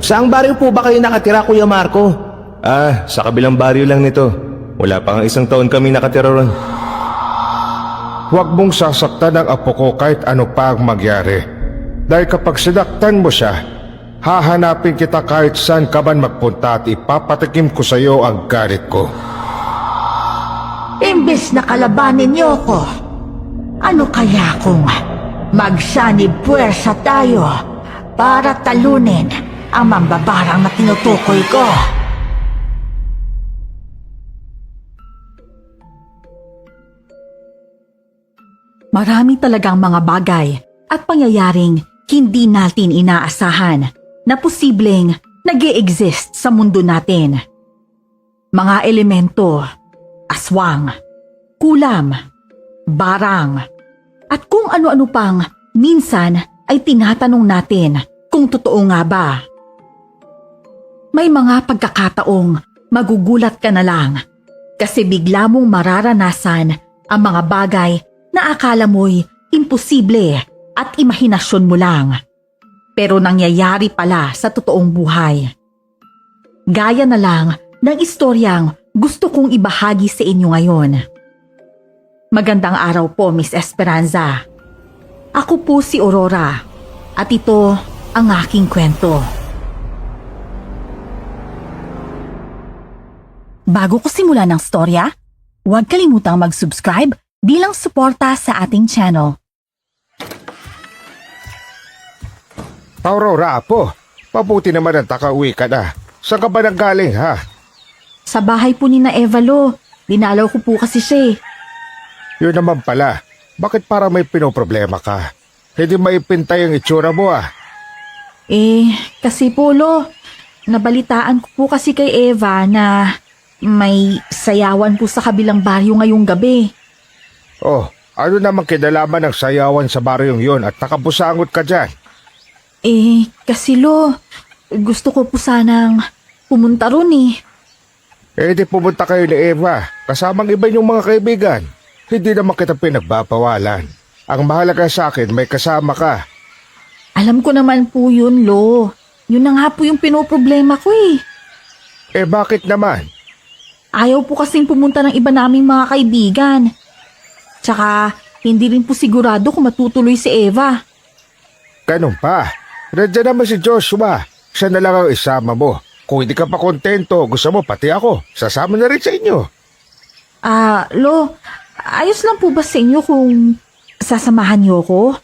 Saang baryo po ba kayo nakatira, Kuya Marco? Sa kabilang baryo lang nito. Wala pa nga 1 taon kami nakatira ron. Huwag mong sasaktan ang apo ko kahit ano pa ang mangyari. Dahil kapag sinaktan mo siya, hahanapin kita kahit saan ka man magpunta at ipapatikim ko sa iyo ang galit ko. Imbes na kalabanin niyo ko, ano kaya kung magsanib puwersa tayo para talunin ang mambabarang na tinutukoy ko? Marami talagang mga bagay at pangyayaring hindi natin inaasahan na posibleng nag-e-exist sa mundo natin. Mga elemento, aswang, kulam, barang, at kung ano-ano pang minsan ay tinatanong natin kung totoo nga ba. May mga pagkakataong magugulat ka na lang kasi bigla mong mararanasan ang mga bagay na akala mo'y imposible at imahinasyon mo lang. Pero nangyayari pala sa totoong buhay. Gaya na lang ng istoryang gusto kong ibahagi sa inyo ngayon. Magandang araw po, Miss Esperanza. Ako po si Aurora at ito ang aking kwento. Bago ko simulan ng storya, huwag kalimutang mag-subscribe bilang suporta sa ating channel. Aurora, apo, mabuti naman ang takauwi ka na. Saan ka ba nanggaling, ha? Sa bahay po ni na Evalo, dinalaw ko po kasi siya eh. Yun naman pala, bakit para may pinoproblema ka? Hindi maipintay ang itsura mo, Kasi po nabalitaan ko po kasi kay Eva na may sayawan po sa kabilang baryo ngayong gabi. Oh, ano naman kinalaman ng sayawan sa baryong yon at nakabusangot ka dyan? Kasi gusto ko po sanang pumunta ron eh. Di pumunta kayo ni Eva, kasamang iba yung mga kaibigan. Hindi naman kita pinagbabawalan. Ang mahalaga sa akin, may kasama ka. Alam ko naman po yun, Lo. Yun na nga po yung pinoproblema ko eh. Bakit naman? Ayaw po kasing pumunta ng iba naming mga kaibigan. Tsaka, hindi rin po sigurado kung matutuloy si Eva. Ganun pa. Nandiyan naman si Joshua. Siya na lang ang isama mo. Kung hindi ka pa kontento, gusto mo pati ako. Sasama na rin sa inyo. Lo, ayos lang po ba sa inyo kung sasamahan niyo ko?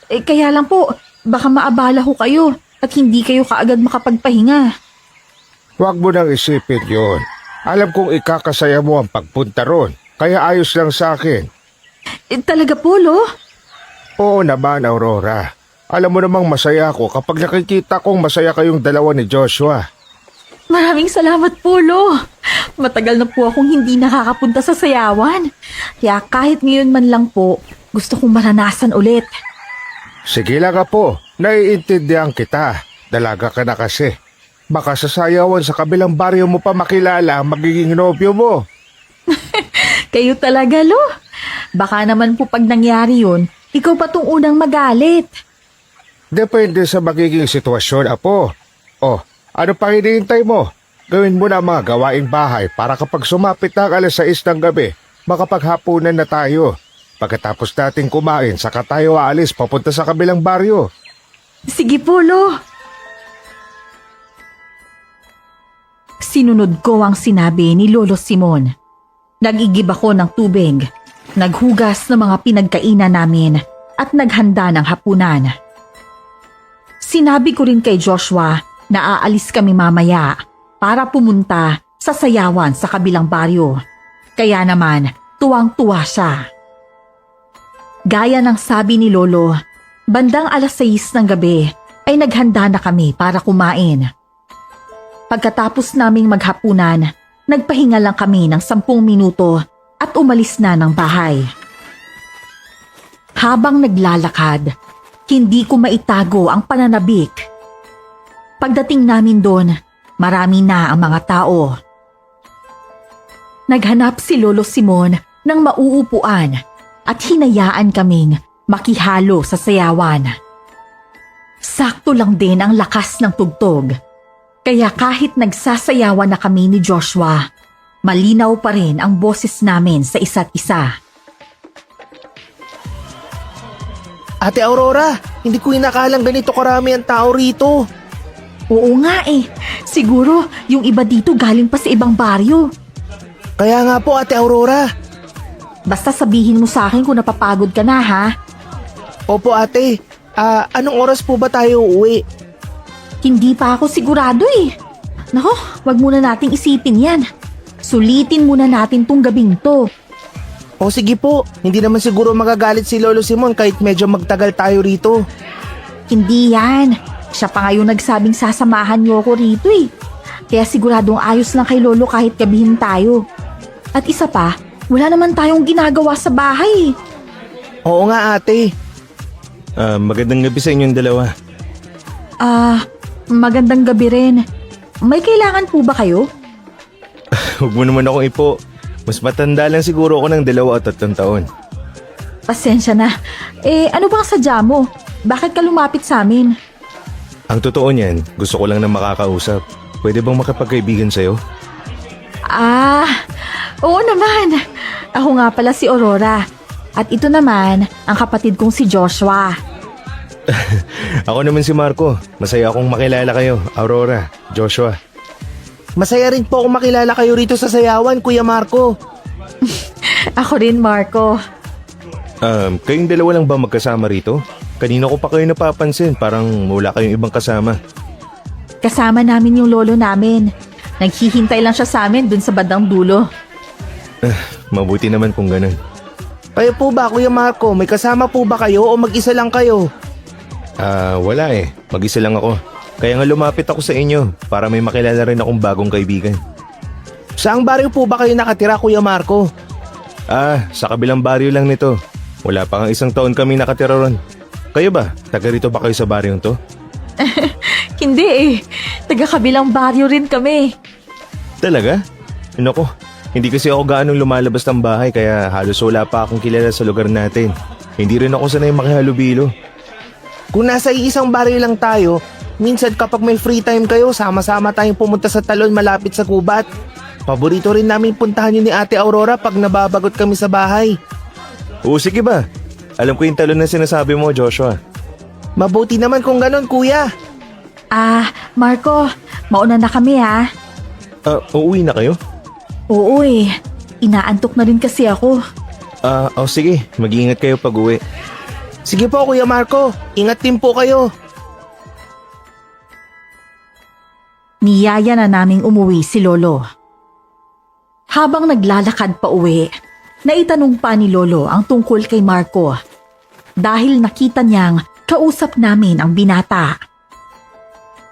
Kaya lang po, baka maabala ko kayo at hindi kayo kaagad makapagpahinga. Huwag mo nang isipin yun. Alam kong ikakasaya mo ang pagpunta ron. Kaya ayos lang sa akin. Talaga po, Lo? Oo naman, Aurora. Alam mo namang masaya ako kapag nakikita kong masaya kayong dalawa ni Joshua. Maraming salamat po, Lo. Matagal na po akong hindi nakakapunta sa sayawan. Kaya kahit ngayon man lang po, gusto kong maranasan ulit. Sige lang po, naiintindihan kita. Dalaga ka na kasi. Baka sa sayawan sa kabilang baryo mo pa makilala ang magiging nobyo mo. Kayo talaga, Lo. Baka naman po pag nangyari yun, ikaw pa tong unang magalit. Depende sa magiging sitwasyon, apo. Oh, ano pang hinihintay mo? Gawin mo na ang mga gawaing bahay para kapag sumapit na ang 6 ng gabi, makapaghapunan na tayo. Pagkatapos natin kumain, saka tayo aalis papunta sa kabilang baryo. Sige po, Lo. Sinunod ko ang sinabi ni Lolo Simon. Nag-igib ako ng tubig, naghugas ng mga pinagkainan namin at naghanda ng hapunan. Sinabi ko rin kay Joshua na aalis kami mamaya para pumunta sa sayawan sa kabilang baryo. Kaya naman, tuwang-tuwa siya. Gaya ng sabi ni Lolo, bandang 6:00 ng gabi ay naghanda na kami para kumain. Pagkatapos naming maghapunan, nagpahinga lang kami ng 10 minuto at umalis na ng bahay. Habang naglalakad, hindi ko maitago ang pananabik. Pagdating namin doon, marami na ang mga tao. Naghanap si Lolo Simon ng mauupuan at hinayaan kaming makihalo sa sayawan. Sakto lang din ang lakas ng tugtog, Kaya kahit nagsasayawan na kami ni Joshua, malinaw pa rin ang boses namin sa isa't isa. Ate Aurora, hindi ko inakalang ganito karami ang tao rito. Oo nga eh, siguro yung iba dito galing pa sa ibang baryo. Kaya nga po, Ate Aurora. Basta sabihin mo sa akin kung napapagod ka na ha. Opo, ate. Anong oras po ba tayo uuwi? Hindi pa ako sigurado eh. Nako, wag muna nating isipin yan. Sulitin muna natin tong gabing to. O sige po, hindi naman siguro magagalit si Lolo Simon kahit medyo magtagal tayo rito. Hindi yan. Siya pa ngayon nagsabing sasamahan niyo ako rito eh. Kaya siguradong ayos lang kay Lolo kahit gabihin tayo. At isa pa, wala naman tayong ginagawa sa bahay. Oo nga, ate. Magandang gabi sa inyong dalawa. Magandang gabi rin. May kailangan po ba kayo? Huwag mo naman akong ipo. Mas matanda lang siguro ako ng 2 at 3 taon. Pasensya na. Ano bang sadya mo? Bakit ka lumapit sa amin? Ang totoo niyan, gusto ko lang na makakausap. Pwede bang makipagkaibigan sa'yo? Oo naman. Ako nga pala si Aurora. At ito naman, ang kapatid kong si Joshua. Ako naman si Marco. Masaya akong makilala kayo, Aurora, Joshua. Masaya rin po akong makilala kayo rito sa sayawan, Kuya Marco. Ako rin, Marco. Kayong dalawa lang ba magkasama rito? Kanina ko pa kayo napapansin, parang wala kayong ibang kasama. Kasama namin yung lolo namin. Naghihintay lang siya sa amin dun sa bandang dulo. Mabuti naman kung ganun. Kayo po ba, Kuya Marco? May kasama po ba kayo o mag-isa lang kayo? Wala eh. Mag-isa lang ako. Kaya nga lumapit ako sa inyo para may makilala rin akong bagong kaibigan. Saang baryo po ba kayo nakatira, Kuya Marco? Sa kabilang baryo lang nito. Wala pa nga 1 taon kami nakatira ron. Kayo ba? Taga rito ba kayo sa baryong to? Hindi eh. Taga-kabilang baryo rin kami. Talaga? Nako, hindi kasi ako gaanong lumalabas ng bahay kaya halos wala pa akong kilala sa lugar natin. Hindi rin ako sanay makihalubilo. Kung nasa iisang baryo lang tayo, minsan kapag may free time kayo, sama-sama tayong pumunta sa talon malapit sa gubat. Paborito rin namin puntahan yun ni Ate Aurora pag nababagot kami sa bahay. Oo, sige ba? Alam ko yung talon na sinasabi mo, Joshua. Mabuti naman kung ganon, Kuya. Marco, mauna na kami ha. Uuwi na kayo? Oo eh. Inaantok na rin kasi ako. Sige. Mag-iingat kayo pag uwi. Sige po, Kuya Marco. Ingat din po kayo. Niyaya na naming umuwi si Lolo. Habang naglalakad pa uwi, naitanong pa ni Lolo ang tungkol kay Marco. Dahil nakita niyang kausap namin ang binata.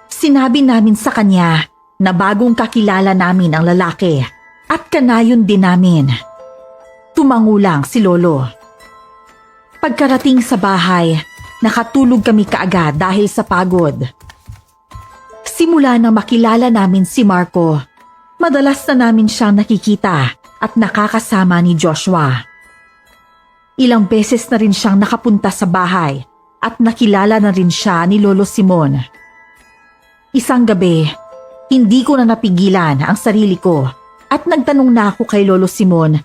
Sinabi namin sa kanya na bagong kakilala namin ang lalaki at kanayon din namin. Tumangulang si Lolo. Pagkarating sa bahay, nakatulog kami kaagad dahil sa pagod. Simula na makilala namin si Marco, madalas na namin siyang nakikita at nakakasama ni Joshua. Ilang beses na rin siyang nakapunta sa bahay at nakilala na rin siya ni Lolo Simon. Isang gabi, hindi ko na napigilan ang sarili ko at nagtanong na ako kay Lolo Simon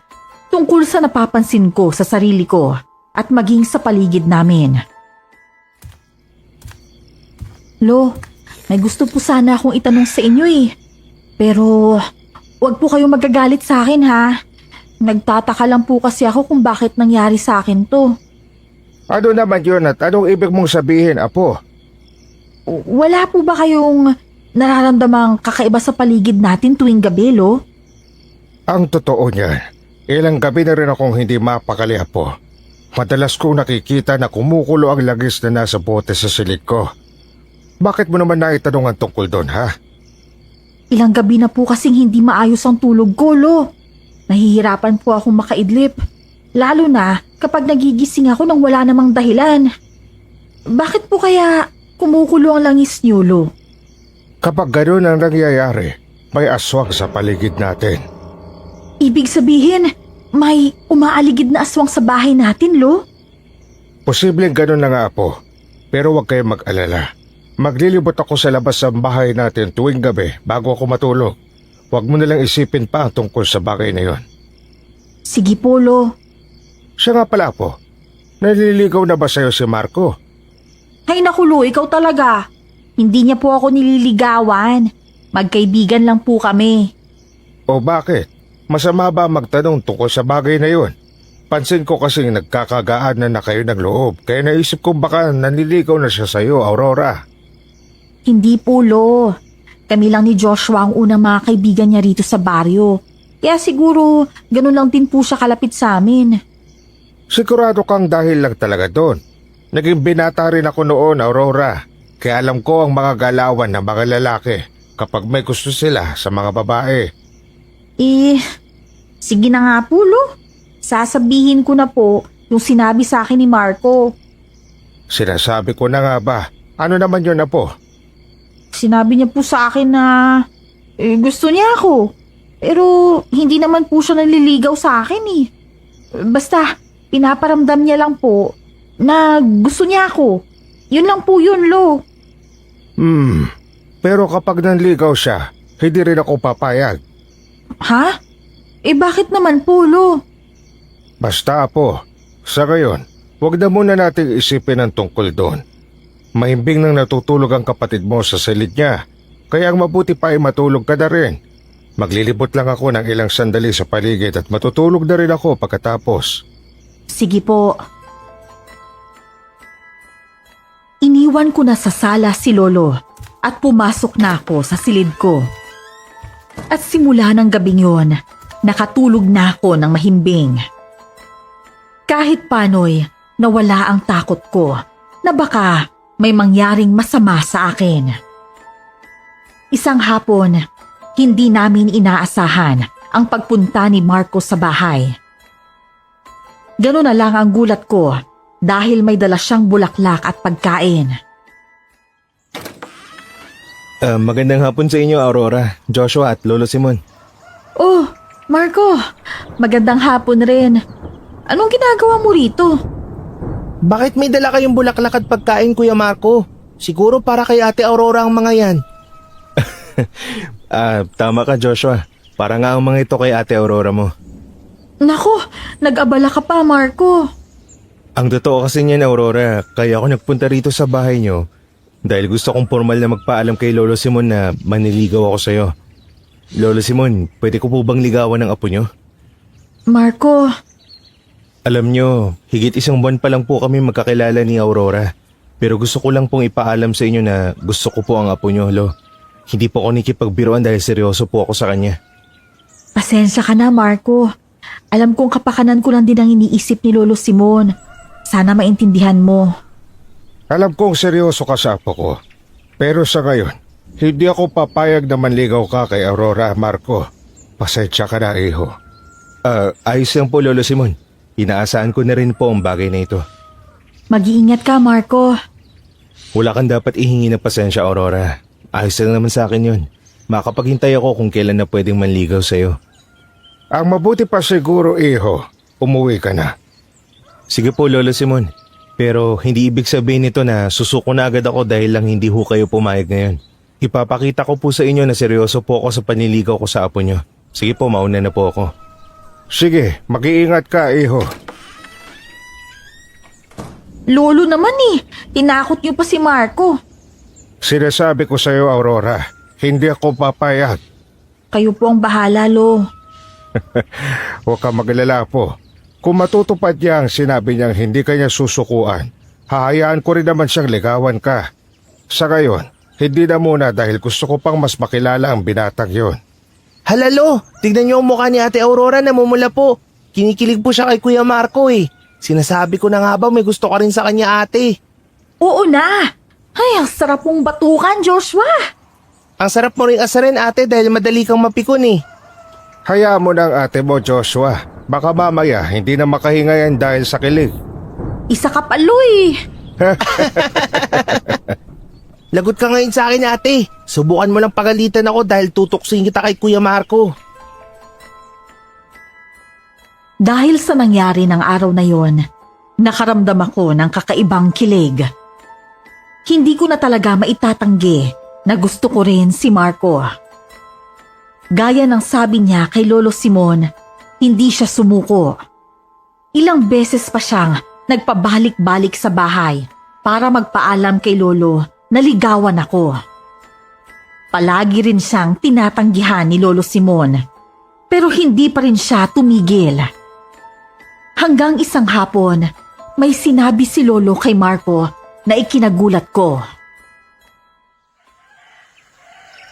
tungkol sa napapansin ko sa sarili ko at maging sa paligid namin. Lo, may gusto po sana akong itanong sa inyo eh. Pero wag po kayong magagalit sa akin ha. Nagtataka lang po kasi ako kung bakit nangyari sa akin to. Ano naman yun at anong ibig mong sabihin, Apo? Wala po ba kayong nararamdamang kakaiba sa paligid natin tuwing gabi, Lo? Ang totoo niyan, ilang gabi na rin akong hindi mapakali, Apo. Madalas kong nakikita na kumukulo ang langis na nasa bote sa silid ko. Bakit mo naman naitanong ang tungkol doon, ha? Ilang gabi na po kasing hindi maayos ang tulog ko, Lo. Nahihirapan po akong makaidlip. Lalo na kapag nagigising ako nang wala namang dahilan. Bakit po kaya kumukulo ang langis niyo, Lo? Kapag gano'n ang nangyayari, may aswang sa paligid natin. Ibig sabihin, may umaaligid na aswang sa bahay natin, Lo? Posibleng gano'n na nga, Apo. Pero huwag kayong mag-alala. Maglilibot ako sa labas ng bahay natin tuwing gabi bago ako matulog. Huwag mo nalang isipin pa ang tungkol sa bagay na yon. Sige po, Lo. Siya nga pala po, naliligaw na ba sa'yo si Marco? Hay naku, Lo, ikaw talaga. Hindi niya po ako nililigawan. Magkaibigan lang po kami. O bakit? Masama ba magtanong tungkol sa bagay na yon? Pansin ko kasing nagkakagaan na kayo ng loob, kaya naisip ko baka nanliligaw na siya sa'yo, Aurora. Hindi po, Lo. Kami lang ni Joshua ang unang mga kaibigan niya rito sa baryo. Kaya siguro ganun lang din po siya kalapit sa amin. Sigurado kang dahil lang talaga doon. Naging binata rin ako noon, Aurora. Kaya alam ko ang mga galawan ng mga lalaki kapag may gusto sila sa mga babae. Sige na nga po, Lo. Sasabihin ko na po yung sinabi sa akin ni Marco. Sinasabi ko na nga ba? Ano naman yun na po? Sinabi niya po sa akin na gusto niya ako. Pero hindi naman po siya naliligaw sa akin eh. Basta pinaparamdam niya lang po na gusto niya ako. Yun lang po yun, Lo. Pero kapag nanligaw siya, hindi rin ako papayag. Ha? Bakit naman po, Lo? Basta po, sa gayon, huwag na muna nating isipin ang tungkol doon. Mahimbing nang natutulog ang kapatid mo sa silid niya, kaya ang mabuti pa ay matulog ka na rin. Maglilibot lang ako ng ilang sandali sa paligid at matutulog na rin ako pagkatapos. Sige po. Iniwan ko na sa sala si Lolo at pumasok na ako sa silid ko. At simula ng gabing yon, nakatulog na ako ng mahimbing. Kahit pano'y nawala ang takot ko na baka may mangyaring masama sa akin. Isang hapon, hindi namin inaasahan ang pagpunta ni Marco sa bahay. Ganun na lang ang gulat ko dahil may dala siyang bulaklak at pagkain. Magandang hapon sa inyo, Aurora, Joshua at Lolo Simon. Oh, Marco, magandang hapon rin. Anong ginagawa mo rito? Bakit may dala kayong bulaklak at pagkain, Kuya Marco? Siguro para kay Ate Aurora ang mga yan. Tama ka, Joshua. Para nga ang mga ito kay Ate Aurora mo. Nako, nag-abala ka pa, Marco. Ang totoo kasi niyan, Aurora, kaya ako nagpunta rito sa bahay niyo dahil gusto kong formal na magpaalam kay Lolo Simon na maniligaw ako sa'yo. Lolo Simon, pwede ko po bang ligawan ng apo niyo? Marco, Alam niyo, higit isang buwan pa lang po kami magkakilala ni Aurora. Pero gusto ko lang pong ipaalam sa inyo na gusto ko po ang apo niyo, Lo. Hindi po ako nakikipagbiruan dahil seryoso po ako sa kanya. pasensya ka na, Marco. Alam kong kapakanan ko lang din ang iniisip ni Lolo Simon. Sana maintindihan mo. Alam kong seryoso ka sa apo ko. Pero sa ngayon, hindi ako papayag na manligaw ka kay Aurora, Marco. Pasensya ka na, iho. Ayos lang po, Lolo Simon. Inaasahan ko na rin po ang bagay na ito. Mag-iingat ka, Marco. Wala kang dapat ihingi ng pasensya, Aurora. Ayos lang naman sa akin yun. Makapaghintay ako kung kailan na pwedeng manligaw sa'yo. Ang mabuti pa siguro, iho, umuwi ka na. Sige po, Lolo Simon. Pero hindi ibig sabihin nito na susuko na agad ako dahil lang hindi ho kayo pumayag ngayon. Ipapakita ko po sa inyo na seryoso po ako sa panliligaw ko sa apo nyo. Sige po, mauna na po ako. Sige, mag-iingat ka, iho. Lolo naman tinakot niyo pa si Marco. Sinasabi ko sa'yo, Aurora, hindi ako papayag. Kayo po ang bahala, Lo. Huwag ka magalala po. Kung matutupad niya ang sinabi niyang hindi kanya susukuan, hahayaan ko rin naman siyang ligawan ka. Sa gayon, hindi na muna dahil gusto ko pang mas makilala ang binatang yon. Halalo, tignan niyo ang mukha ni Ate Aurora, namumula po. Kinikilig po siya kay Kuya Marco eh. Sinasabi ko na nga ba may gusto ka rin sa kanya, ate. Oo na. Ay, ang sarap mong batukan, Joshua. Ang sarap mo rin asarin, ate, dahil madali kang mapikon eh. Hayaan mo ng ate mo, Joshua. Baka mamaya hindi na makahinga yan dahil sa kilig. Isa ka pa, Lo Lagot ka ngayon sa akin, ate. Subukan mo lang pagalitan ako dahil tutuksin kita kay Kuya Marco. Dahil sa nangyari ng araw na yon, nakaramdam ako ng kakaibang kilig. hindi ko na talaga maitatanggi na gusto ko rin si Marco. Gaya ng sabi niya kay Lolo Simon, hindi siya sumuko. Ilang beses pa siyang nagpabalik-balik sa bahay para magpaalam kay Lolo na ligawan ako. Palagi rin siyang tinatanggihan ni Lolo Simon, pero hindi pa rin siya tumigil. Hanggang isang hapon, may sinabi si Lolo kay Marco na ikinagulat ko.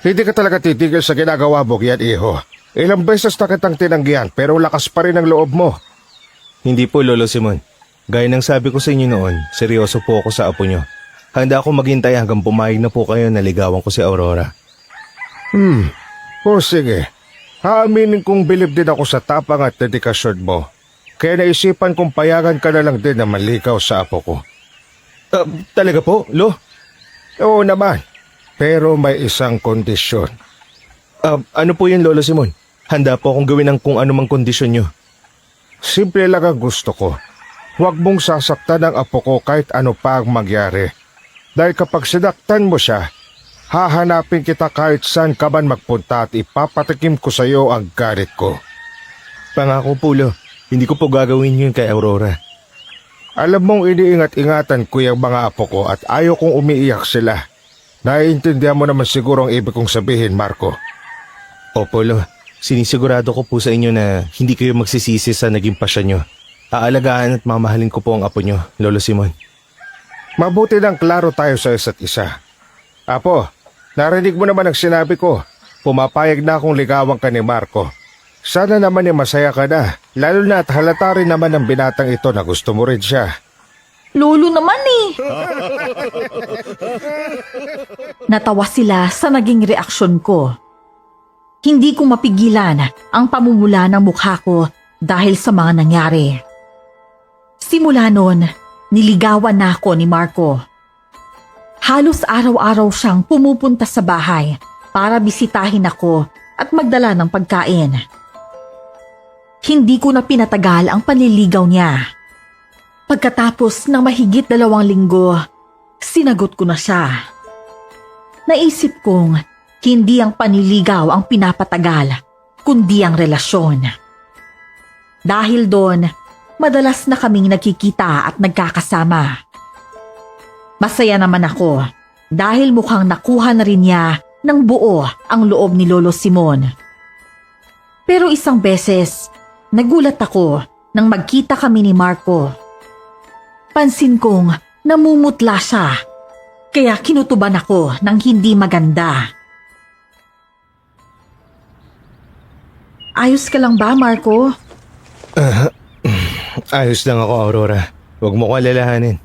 Hindi ka talaga titigil sa ginagawa mo, yan, iho. Ilang beses na kitang tinanggihan pero lakas pa rin ang loob mo. Hindi po, Lolo Simon. Gaya ng sabi ko sa inyo noon, seryoso po ako sa apo nyo. Handa ako maghintay hanggang pumayag na po kayo na ligawan ko si Aurora. O sige, haaminin kong bilib din ako sa tapang at dedikasyon mo. Kaya naisipan kong payagan ka na lang din na maligaw sa apo ko. Talaga po, Lo? Oo naman, pero may isang kondisyon. Ano po yun, Lolo Simon? Handa po akong gawin ang kung anumang kondisyon nyo. Simple lang ang gusto ko. Huwag mong sasaktan ang apo ko kahit ano pa ang mangyari. Dahil kapag sinaktan mo siya, hahanapin kita kahit saan ka man magpunta at ipapatikim ko sa iyo ang galit ko. Pangako po, Lo. Hindi ko po gagawin yun kay Aurora. Alam mong iniingat-ingatan ko yung mga apo ko at ayaw kong umiiyak sila. Naiintindihan mo naman siguro ang ibig kong sabihin, Marco. Opo, Lo. Sinisigurado ko po sa inyo na hindi kayo magsisisi sa naging pasya nyo. Aalagaan at mamahalin ko po ang apo nyo, Lolo Simon. Mabuti lang klaro tayo sa isa't isa. Apo, narinig mo naman ang sinabi ko. Pumapayag na akong ligawan ka ni Marco. Sana naman masaya ka na, lalo na at halata rin naman ng binatang ito na gusto mo rin siya. Lolo naman eh! Natawa sila sa naging reaksyon ko. Hindi ko mapigilan ang pamumula ng mukha ko dahil sa mga nangyari. Simula noon, niligawan na ako ni Marco. Halos araw-araw siyang pumupunta sa bahay para bisitahin ako at magdala ng pagkain. Hindi ko na pinatagal ang panliligaw niya. Pagkatapos ng mahigit 2 linggo, sinagot ko na siya. Naisip kong hindi ang panliligaw ang pinapatagal, kundi ang relasyon. Dahil doon, madalas na kaming nagkikita at nagkakasama. Masaya naman ako dahil mukhang nakuha na rin niya ng buo ang loob ni Lolo Simon. Pero isang beses, nagulat ako nang magkita kami ni Marco. Pansin kong namumutla siya, kaya kinutuban ako ng hindi maganda. Ayos ka lang ba, Marco? Ayos lang ako, Aurora. Huwag mo ko alalahanin.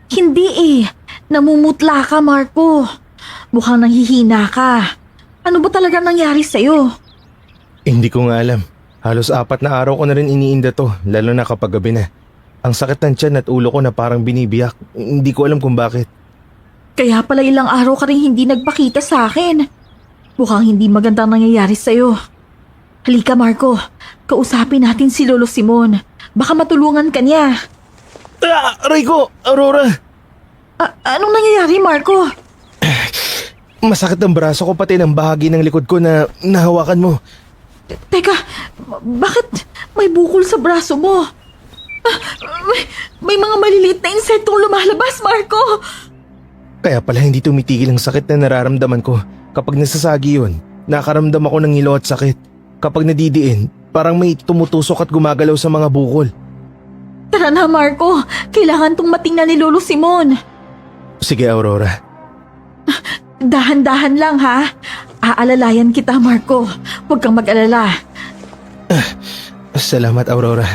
Hindi eh. Namumutla ka, Marco. Mukhang nanghihina ka. Ano ba talaga nangyari sa'yo? Hindi ko nga alam. Halos 4 na araw ko na rin iniinda to, lalo na kapag gabi na. Ang sakit ng tiyan at ulo ko na parang binibiyak. Hindi ko alam kung bakit. Kaya pala ilang araw ka rin hindi nagpakita sa akin. Mukhang hindi magandang nangyayari sa'yo. Halika, Marco. Kausapin natin si Lolo Simon. Baka matulungan ka niya. Aray ko! Aurora! Anong nangyayari, Marco? Masakit ang braso ko pati ng bahagi ng likod ko na nahawakan mo. Teka, bakit may bukol sa braso mo? May mga maliliit na insektong lumalabas, Marco! Kaya pala hindi tumitigil ang sakit na nararamdaman ko. Kapag nasasagi yun, nakaramdam ako ng ngilo at sakit. Kapag nadidiin, parang may tumutusok at gumagalaw sa mga bukol. Tara na, Marco. Kailangan tong matingnan ni Lolo Simon. Sige, Aurora. Dahan-dahan lang, ha? Aalalayan kita, Marco. Huwag kang mag-alala. Salamat, Aurora.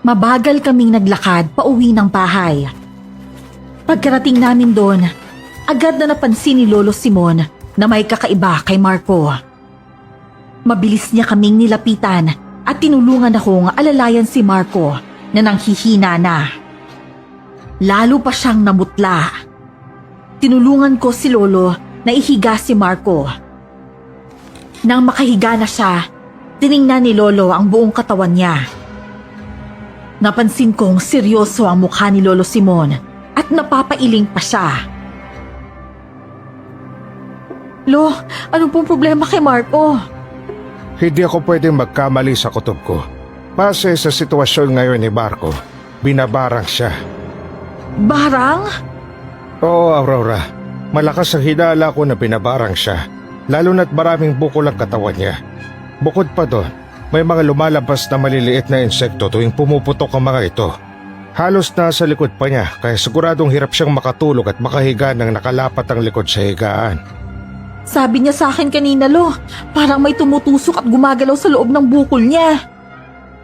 Mabagal kaming naglakad pauwi ng bahay. Pagkarating namin doon, agad na napansin ni Lolo Simon na may kakaiba kay Marco. Mabilis niya kaming nilapitan at tinulungan akong alalayan si Marco na nanghihina na. Lalo pa siyang namutla. Tinulungan ko si Lolo na ihiga si Marco. Nang makahiga na siya, tiningnan ni Lolo ang buong katawan niya. Napansin kong seryoso ang mukha ni Lolo Simon at napapailing pa siya. Lo, ano pong problema kay Marco? Hindi ako pwedeng magkamali sa kutob ko. Base sa sitwasyon ngayon ni Marco, binabarang siya. Barang? Oo, Aurora. Malakas ang hinala ko na binabarang siya. Lalo na't maraming bukol ang katawan niya. Bukod pa doon, may mga lumalabas na maliliit na insekto tuwing pumuputok ang mga ito. Halos nasa likod pa niya kaya siguradong hirap siyang makatulog at makahiga nang nakalapat ang likod sa higaan. Sabi niya sa akin kanina, Lo, parang may tumutusok at gumagalaw sa loob ng bukol niya.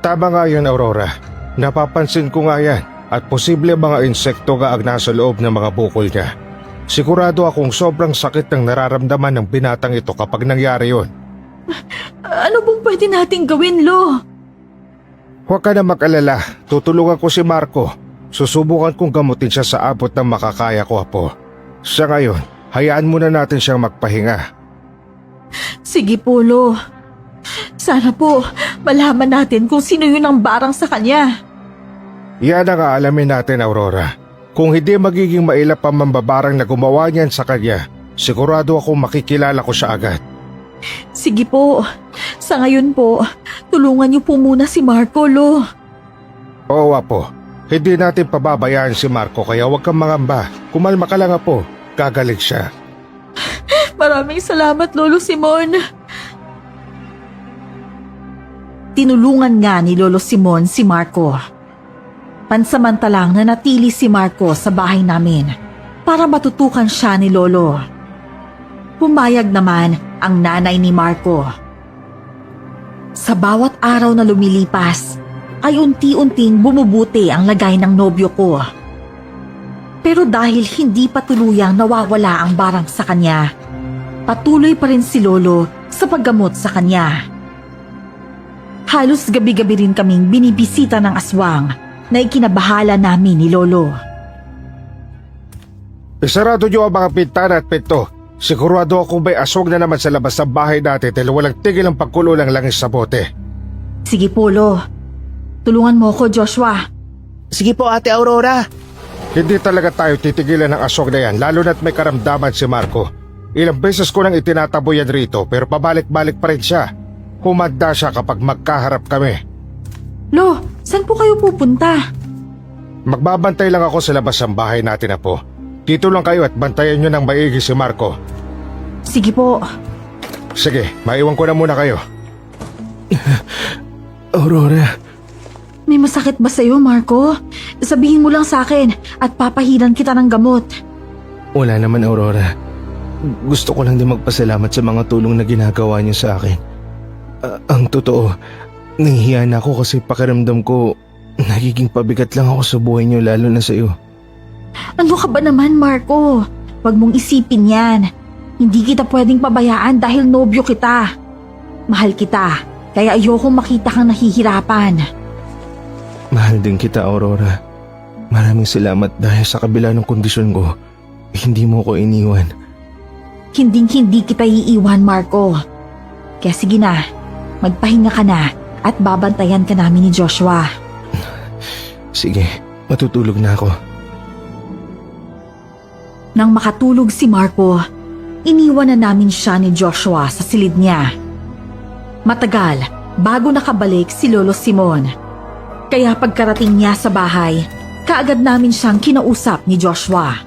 Tama nga yun, Aurora. Napapansin ko nga yan at posible mga insekto nga ang nasa loob ng mga bukol niya. Sigurado akong sobrang sakit ng nararamdaman ng binatang ito kapag nangyari yun. Ano bang pwede nating gawin, Lo? Huwag ka na mag-alala, tutulungan ko si Marco. Susubukan kong gamutin siya sa abot ng makakaya ko, Apo. Sa ngayon, hayaan muna natin siyang magpahinga. Sige po, Lo. Sana po malaman natin kung sino yun ang barang sa kanya. Yan ang aalamin natin, Aurora. Kung hindi magiging mailap ang mambabarang na gumawa niyan sa kanya, sigurado akong makikilala ko siya agad. Sige po. Sa ngayon po, tulungan niyo po muna si Marco, Lo. Oo, Apo. Hindi natin pababayaan si Marco kaya huwag kang mangamba. Kumalma ka lang, Apo. Gagaling siya. Maraming salamat, Lolo Simon. Tinulungan nga ni Lolo Simon si Marco. Pansamantalang nanatili si Marco sa bahay namin para matutukan siya ni Lolo. Pumayag naman ang nanay ni Marco. Sa bawat araw na lumilipas, ay unti-unting bumubuti ang lagay ng nobyo ko. Pero dahil hindi pa tuluyang nawawala ang barang sa kanya, patuloy pa rin si Lolo sa paggamot sa kanya. Halos gabi-gabi rin kaming binibisita ng aswang na ikinabahala namin ni Lolo. Isarado niyo ang mga pintana at pinto. Sigurado akong may aswang na naman sa labas ng bahay natin dahil walang tigil ang pagkulo ng langis sa bote. Sige po, Lo. Tulungan mo ko, Joshua. Sige po, Ate Aurora. Hindi talaga tayo titigilan ng aswang na yan lalo na't may karamdaman si Marco. Ilang beses ko nang itinatabo yan rito pero pabalik-balik pa rin siya. Humanda siya kapag magkaharap kami. Lo, saan po kayo pupunta? Magbabantay lang ako sa labas ng bahay natin, Apo. Dito lang kayo at bantayan nyo ng maigi si Marco. Sige po. Sige, maiwan ko na muna kayo. Aurora, May masakit ba sa'yo, Marco? Sabihin mo lang sa akin at papahiran kita ng gamot. wala naman Aurora. Gusto ko lang din magpasalamat sa mga tulong na ginagawa niyo sa akin. Ang totoo, nahihiya na ako kasi pakiramdam ko nagiging pabigat lang ako sa buhay niyo lalo na sa iyo. Ano ka ba naman, Marco? Huwag mong isipin yan. Hindi kita pwedeng pabayaan dahil nobyo kita. Mahal kita, kaya ayokong makita kang nahihirapan. Mahal din kita, Aurora. Maraming salamat dahil sa kabila ng kondisyon ko, hindi mo ko iniwan. Hinding-hindi kita iiwan, Marco. Kaya sige na, magpahinga ka na at babantayan ka namin ni Joshua. Sige, matutulog na ako. Nang makatulog si Marco, iniwan na namin siya ni Joshua sa silid niya. Matagal bago nakabalik si Lolo Simon. Kaya pagkarating niya sa bahay, kaagad namin siyang kinausap ni Joshua.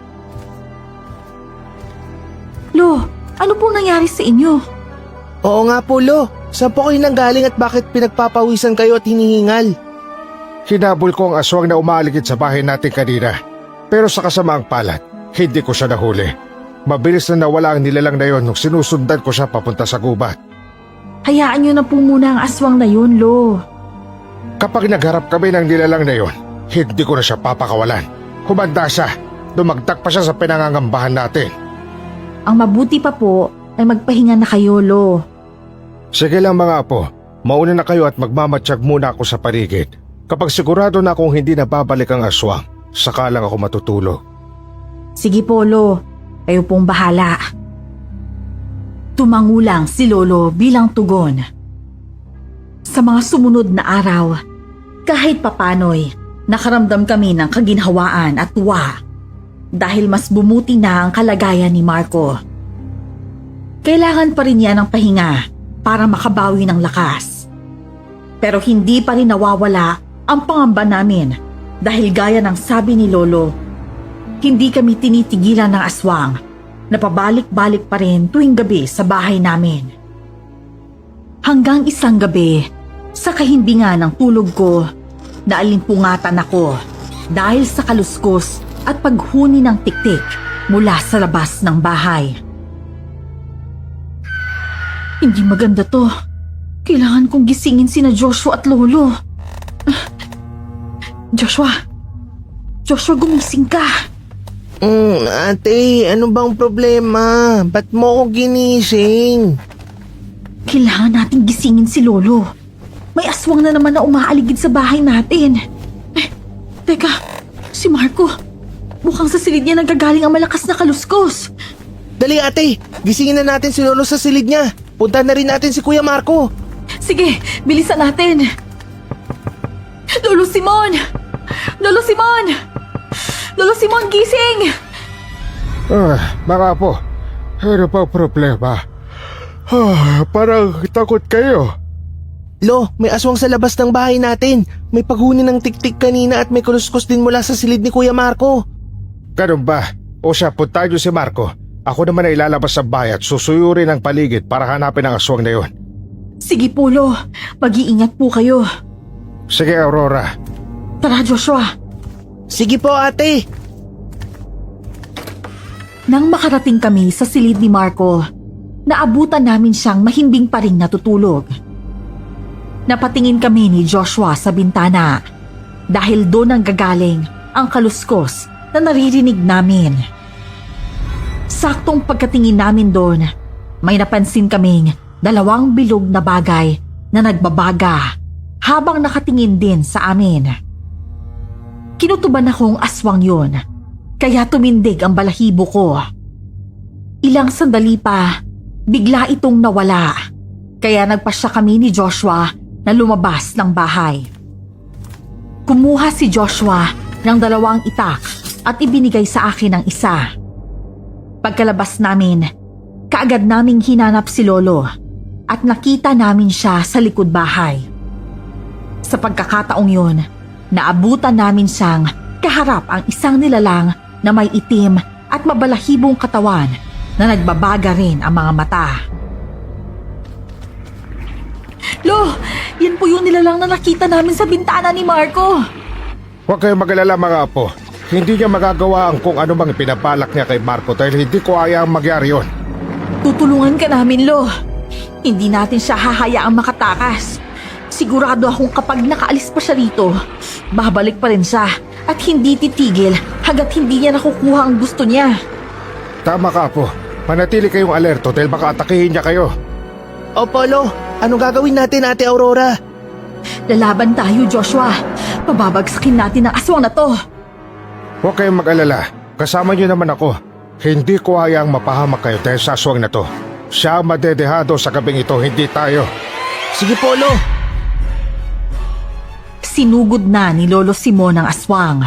Lo, ano pong nangyari sa inyo? Oo nga po, Lo. Saan po kayo nanggaling at bakit pinagpapawisan kayo at hinihingal? Hinabol ko ang aswang na umaligid sa bahay natin kanina. Pero sa kasamaang palad, hindi ko siya nahuli. Mabilis na nawala ang nilalang na yon nung sinusundan ko siya papunta sa gubat. Hayaan niyo na po muna ang aswang na yun, Lo. Kapag nagharap kami ng nilalang na yon, hindi ko na siya papakawalan. Humanda siya. Dumagdag pa siya sa pinangangambahan natin. Ang mabuti pa po ay magpahinga na kayo, Lo. Sige lang mga apo, mauna na kayo at magmamatsyag muna ako sa paligid. Kapag sigurado na akong hindi na babalik ang aswang, saka lang ako matutulog. Sige po, Lo. Kayo pong bahala. Tumangulang si Lolo bilang tugon. Sa mga sumunod na araw, Kahit papano'y nakaramdam kami ng kaginhawaan at tuwa dahil mas bumuti na ang kalagayan ni Marco. Kailangan pa rin niya ng pahinga para makabawi ng lakas. Pero hindi pa rin nawawala ang pangamba namin dahil gaya ng sabi ni Lolo, hindi kami tinitigilan ng aswang na pabalik-balik pa rin tuwing gabi sa bahay namin. Hanggang isang gabi, sa kahimbingan ng tulog ko, naalimpungatan ako dahil sa kaluskos at paghuni ng tiktik mula sa labas ng bahay. Hindi maganda to. Kailangan kong gisingin sina Joshua at Lolo. Joshua, gumising ka. Ate, ano bang problema? Ba't mo ko ginising? Kailangan nating gisingin si Lolo. May aswang na naman na umaaligid sa bahay natin. Teka, si Marco. Mukhang sa silid niya nagagaling ang malakas na kaluskos. Dali ate, gisingin na natin si Lolo sa silid niya. Punta na rin natin si Kuya Marco. Sige, bilisan natin. Lolo Simon! Lolo Simon! Lolo Simon, gising! Mga apo, ano pa problema? Parang takot kayo. Lo, may aswang sa labas ng bahay natin. May paghuni ng tiktik kanina at may kaluskos din mula sa silid ni Kuya Marco. Ganun ba? O siya, punta niyo si Marco. Ako naman ay lalabas sa bahay at susuyurin ang paligid para hanapin ang aswang na yun. Sige po, Lo. Mag-iingat po kayo. Sige, Aurora. Tara, Joshua. Sige po ate. Nang makarating kami sa silid ni Marco, naabutan namin siyang mahimbing pa ring natutulog. Napatingin kami ni Joshua sa bintana dahil doon ang gagaling ang kaluskos na naririnig namin. Saktong pagkatingin namin doon, may napansin kaming dalawang bilog na bagay na nagbabaga habang nakatingin din sa amin. Kinutuban akong aswang yun, kaya tumindig ang balahibo ko. Ilang sandali pa, bigla itong nawala, kaya nagpasya kami ni Joshua na lumabas ng bahay. Kumuha si Joshua ng 2 itak at ibinigay sa akin ang isa. Pagkalabas namin, kaagad naming hinanap si Lolo at nakita namin siya sa likod bahay. Sa pagkakataong yun, naabutan namin siyang kaharap ang isang nilalang na may itim at mabalahibong katawan na nagbabaga rin ang mga mata. Lo, yan po yung nilalang na nakita namin sa bintana ni Marco. Huwag kayong mag-alala mga apo. Hindi niya magagawa ang kung ano bang pinabalak niya kay Marco dahil hindi ko ayaang magyari yun. Tutulungan ka namin, Lo. Hindi natin siya hahayaang makatakas. Sigurado akong kapag nakaalis pa siya rito, babalik pa rin siya at hindi titigil hanggat hindi niya nakukuha ang gusto niya. Tama ka apo. Manatili kayong alerto dahil baka atakihin niya kayo. Opo Lo, anong gagawin natin ate Aurora? Lalaban tayo, Joshua. Pababagsakin natin ang aswang na to. Huwag kayong mag-alala. Kasama niyo naman ako. Hindi ko hayaang mapahamak kayo dahil sa aswang na to. Siya ang madedehado sa gabing ito, hindi tayo. Sige po Lo. Sinugod na ni Lolo Simon ang aswang.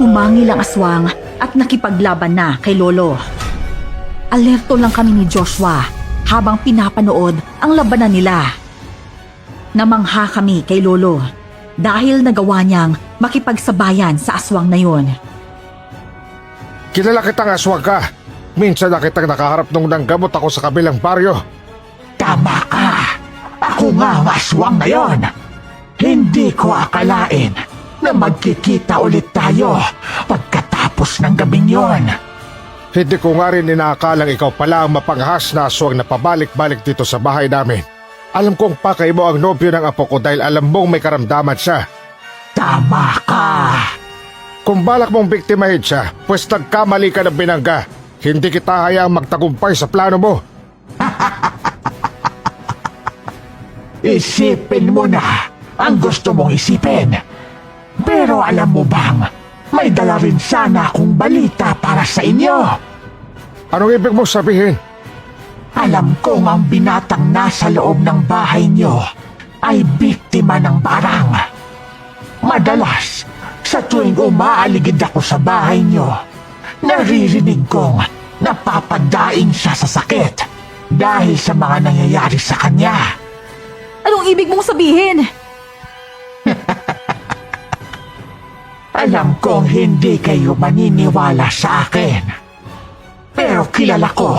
Umangil ang aswang at nakipaglaban na kay Lolo. Alerto lang kami ni Joshua habang pinapanood ang labanan nila. Namangha kami kay Lolo dahil nagawa niyang makipagsabayan sa aswang na yon. Kilala kitang aswang ka. Minsan na kitang nakaharap nung nanggamot ako sa kabilang baryo. Tama ka. Ako nga ang aswang na yon. Hindi ko akalain na magkikita ulit tayo pagkatapos ng gabing yon. Hindi ko nga rin inaakalang ikaw pala ang mapanghas na aswang na pabalik-balik dito sa bahay namin. Alam kong pakay mo ang nobyo ng apo ko dahil alam mong may karamdaman siya. Tama ka. Kung balak mong biktimahin siya, pues nagkamali ka ng binangga. Hindi kita hayaang magtagumpay sa plano mo. Isipin mo na ang gusto mong isipin. Pero alam mo bang, may dala rin sana akong balita para sa inyo. Anong ibig mong sabihin? Alam kong ang binatang nasa loob ng bahay niyo ay biktima ng barang. Madalas, sa tuwing umaaligid ako sa bahay niyo, naririnig kong napapadaing siya sa sakit dahil sa mga nangyayari sa kanya. Anong ibig mong sabihin? Alam kong hindi kayo maniniwala sa akin. Pero kilala ko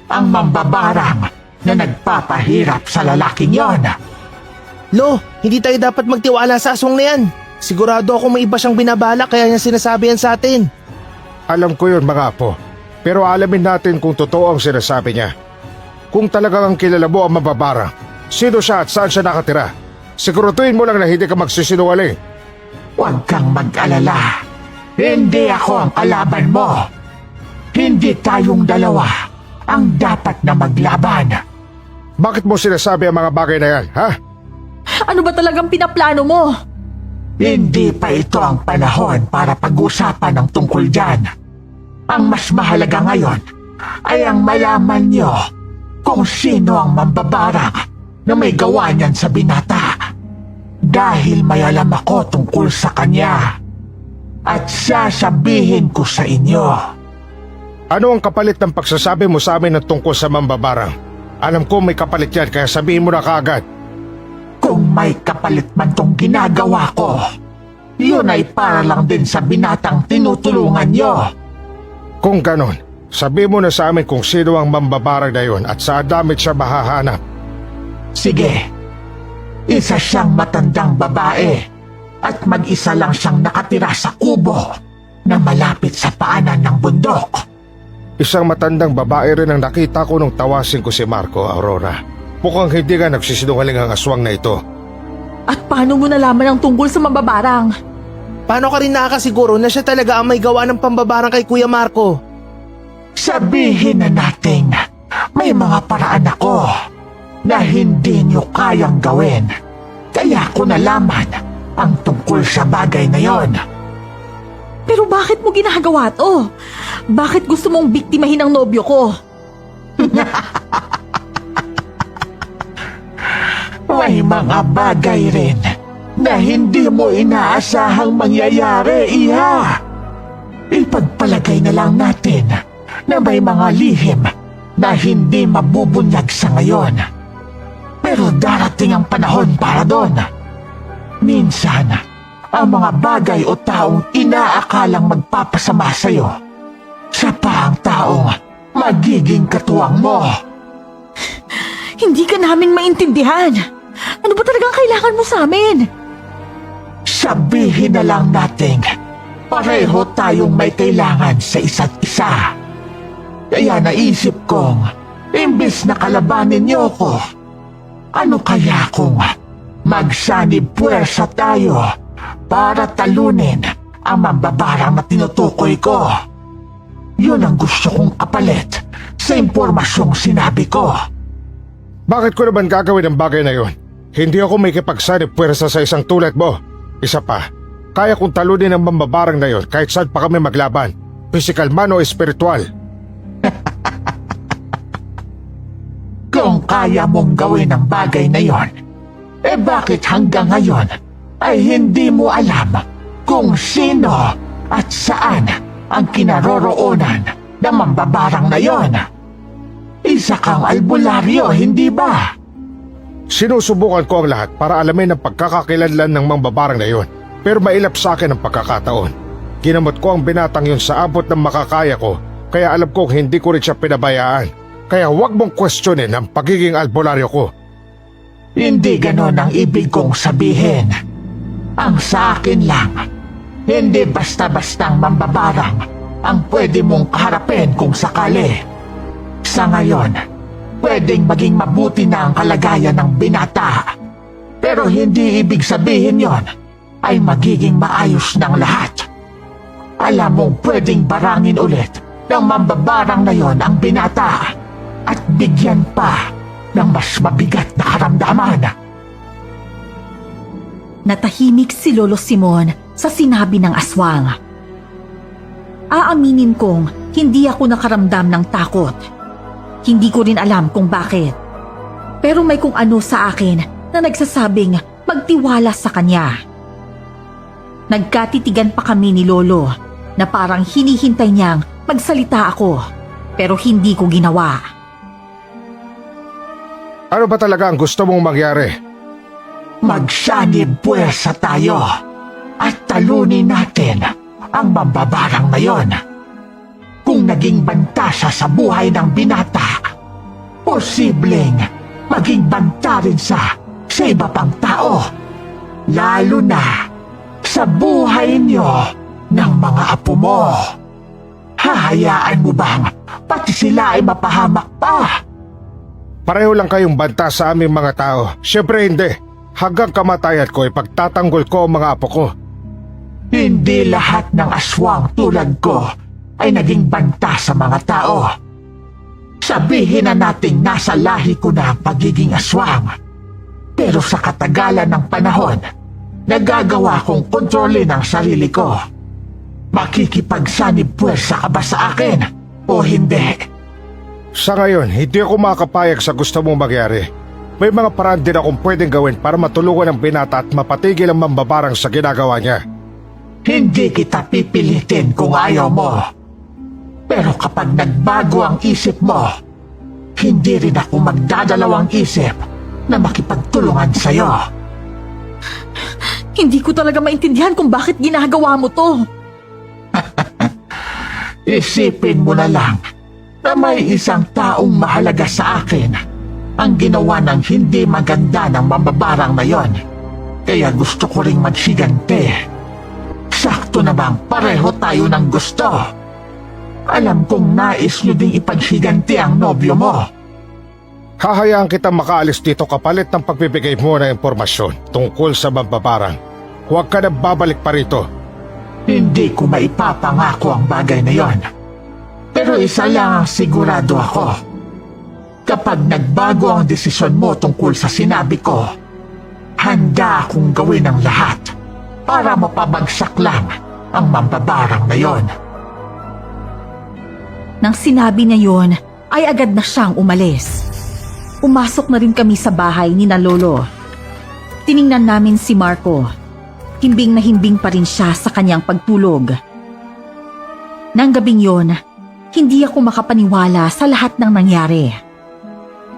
ang mambabarang na nagpapahirap sa lalaking yon. Lo, hindi tayo dapat magtiwala sa aswang na yan. Sigurado ako may iba siyang binabala kaya niya sinasabi yan sa atin. Alam ko yun mga apo, pero alamin natin kung totoo ang sinasabi niya. Kung talagang kilala mo ang mababarang, sino siya at saan siya nakatira? Siguraduhin mo lang na hindi ka magsisinungaling. Huwag kang mag-alala. Hindi ako ang kalaban mo. Hindi tayong dalawa ang dapat na maglaban. Bakit mo sinasabi ang mga bagay na yan, ha? Ano ba talagang pinaplano mo? Hindi pa ito ang panahon para pag-usapan ng tungkol dyan. Ang mas mahalaga ngayon ay ang malaman nyo kung sino ang mambabarang na may gawa niyan sa binata. Dahil may alam ako tungkol sa kanya. At sasabihin ko sa inyo. Ano ang kapalit ng pagsasabi mo sa amin ng tungkol sa mambabarang? Alam ko may kapalit yan kaya sabihin mo na kaagad. Kung may kapalit man tong ginagawa ko, yun ay para lang din sa binatang tinutulungan nyo. Kung ganon, sabihin mo na sa amin kung sino ang mambabarang na yun at saan damit siya mahahanap. Sige, isa siyang matandang babae at mag-isa lang siyang nakatira sa kubo na malapit sa paanan ng bundok. Isang matandang babae rin ang nakita ko nung tawasin ko si Marco, Aurora. Mukhang hindi ka nagsisinungaling ang aswang na ito. At paano mo nalaman ang tungkol sa mambabarang? Paano ka rin nakakasiguro na siya talaga ang may gawa ng pambabarang kay Kuya Marco? Sabihin na natin, may mga paraan ako na hindi nyo kayang gawin. Kaya ko nalaman ang tungkol sa bagay na yon. Pero bakit mo ginagawa to? Bakit gusto mong biktimahin ang nobyo ko? May mga bagay rin na hindi mo inaasahang mangyayari, Iha. Ipagpalagay na lang natin na may mga lihim na hindi mabubunyag sa ngayon. Pero darating ang panahon para doon. Minsan, ang mga bagay o taong inaakalang magpapasama sa'yo, siya pa ang taong magiging katuwang mo. Hindi ka namin maintindihan. Ano ba talagang kailangan mo sa amin? Sabihin na lang natin, pareho tayong may kailangan sa isa't isa. Kaya naisip kong, imbis na kalabanin niyo ko, ano kaya kung magsanib puwersa tayo para talunin ang mambabarang na tinutukoy ko? Yun ang gusto kong kapalit sa impormasyong sinabi ko. Bakit ko naman gagawin ang bagay na yun? Hindi ako may kipagsanib puwersa sa isang tulad mo. Isa pa, kaya kong talunin ang mambabarang na yun kahit saan pa kami maglaban. Physical man o espiritual. Kung kaya mong gawin ang bagay na yon, bakit hanggang ngayon ay hindi mo alam kung sino at saan ang kinaroroonan ng mambabarang na yon? Isa kang albularyo, hindi ba? Sinusubukan ko ang lahat para alamin ang pagkakakilanlan ng mambabarang na yun. Pero mailap sa akin ang pagkakataon. Ginamot ko ang binatang yun sa abot ng makakaya ko, kaya alam kong hindi ko rin siya pinabayaan. Kaya huwag mong questionin ang pagiging albularyo ko. Hindi ganon ang ibig kong sabihin. Ang sa akin lang, hindi basta-bastang mambabarang ang pwede mong kaharapin kung sakali. Sa ngayon, pwedeng maging mabuti na ang kalagayan ng binata. Pero hindi ibig sabihin yon ay magiging maayos ng lahat. Alam mong pwedeng barangin ulit ng mambabarang na yon ang binata at bigyan pa ng mas mabigat na karamdaman. Natahimik si Lolo Simon sa sinabi ng aswang. Aaminin kong hindi ako nakaramdam ng takot. Hindi ko rin alam kung bakit. Pero may kung ano sa akin na nagsasabing magtiwala sa kanya. Nagkatitigan pa kami ni Lolo na parang hinihintay niyang magsalita ako pero hindi ko ginawa. Ano ba talaga ang gusto mong mangyari? Magsanib puwersa tayo at talunin natin ang mambabarang na yon. Kung naging banta siya sa buhay ng binata, posibleng maging banta rin sa iba pang tao, lalo na sa buhay niyo ng mga apo mo. Hahayaan mo bang pati sila ay mapahamak pa? Pareho lang kayong banta sa aming mga tao. Siyempre hindi. Hanggang kamatayan ko ipagtatanggol ko ang mga apo ko. Hindi lahat ng aswang tulad ko ay naging banta sa mga tao. Sabihin na nating nasa lahi ko na ang pagiging aswang. Pero sa katagalan ng panahon, nagagawa kong kontrolin ang sarili ko. Makikipagsanib puwersa ka ba sa akin o hindi? Sa ngayon, hindi ako makakapayag sa gusto mong mangyari. May mga paraan din akong pwedeng gawin para matulungan ang binata at mapatigil ang mambabarang sa ginagawa niya. Hindi kita pipilitin kung ayaw mo. Pero kapag nagbago ang isip mo, hindi rin ako magdadalawang isip na makipagtulungan sa'yo. Hindi ko talaga maintindihan kung bakit ginagawa mo to. Isipin mo na lang na may isang taong mahalaga sa akin ang ginawa ng hindi maganda ng mambabarang na yon. Kaya gusto ko ring magsigante. Sakto na bang pareho tayo ng gusto? Alam kong nais nyo ding ipagsigante ang nobyo mo. Hahayaan kita makaalis dito kapalit ng pagbibigay mo ng impormasyon tungkol sa mambabarang. Huwag ka na babalik pa rito. Hindi ko maipapangako ang bagay na yon. Pero isa lang ang sigurado ako. Kapag nagbago ang desisyon mo tungkol sa sinabi ko, handa akong gawin ang lahat para mapabagsak lang ang mambabarang na yon. Nang sinabi niya yon, ay agad na siyang umalis. Pumasok na rin kami sa bahay ni na Lolo. Tiningnan namin si Marco. Himbing na himbing pa rin siya sa kanyang pagtulog. Nang gabing yon, hindi ako makapaniwala sa lahat ng nangyari.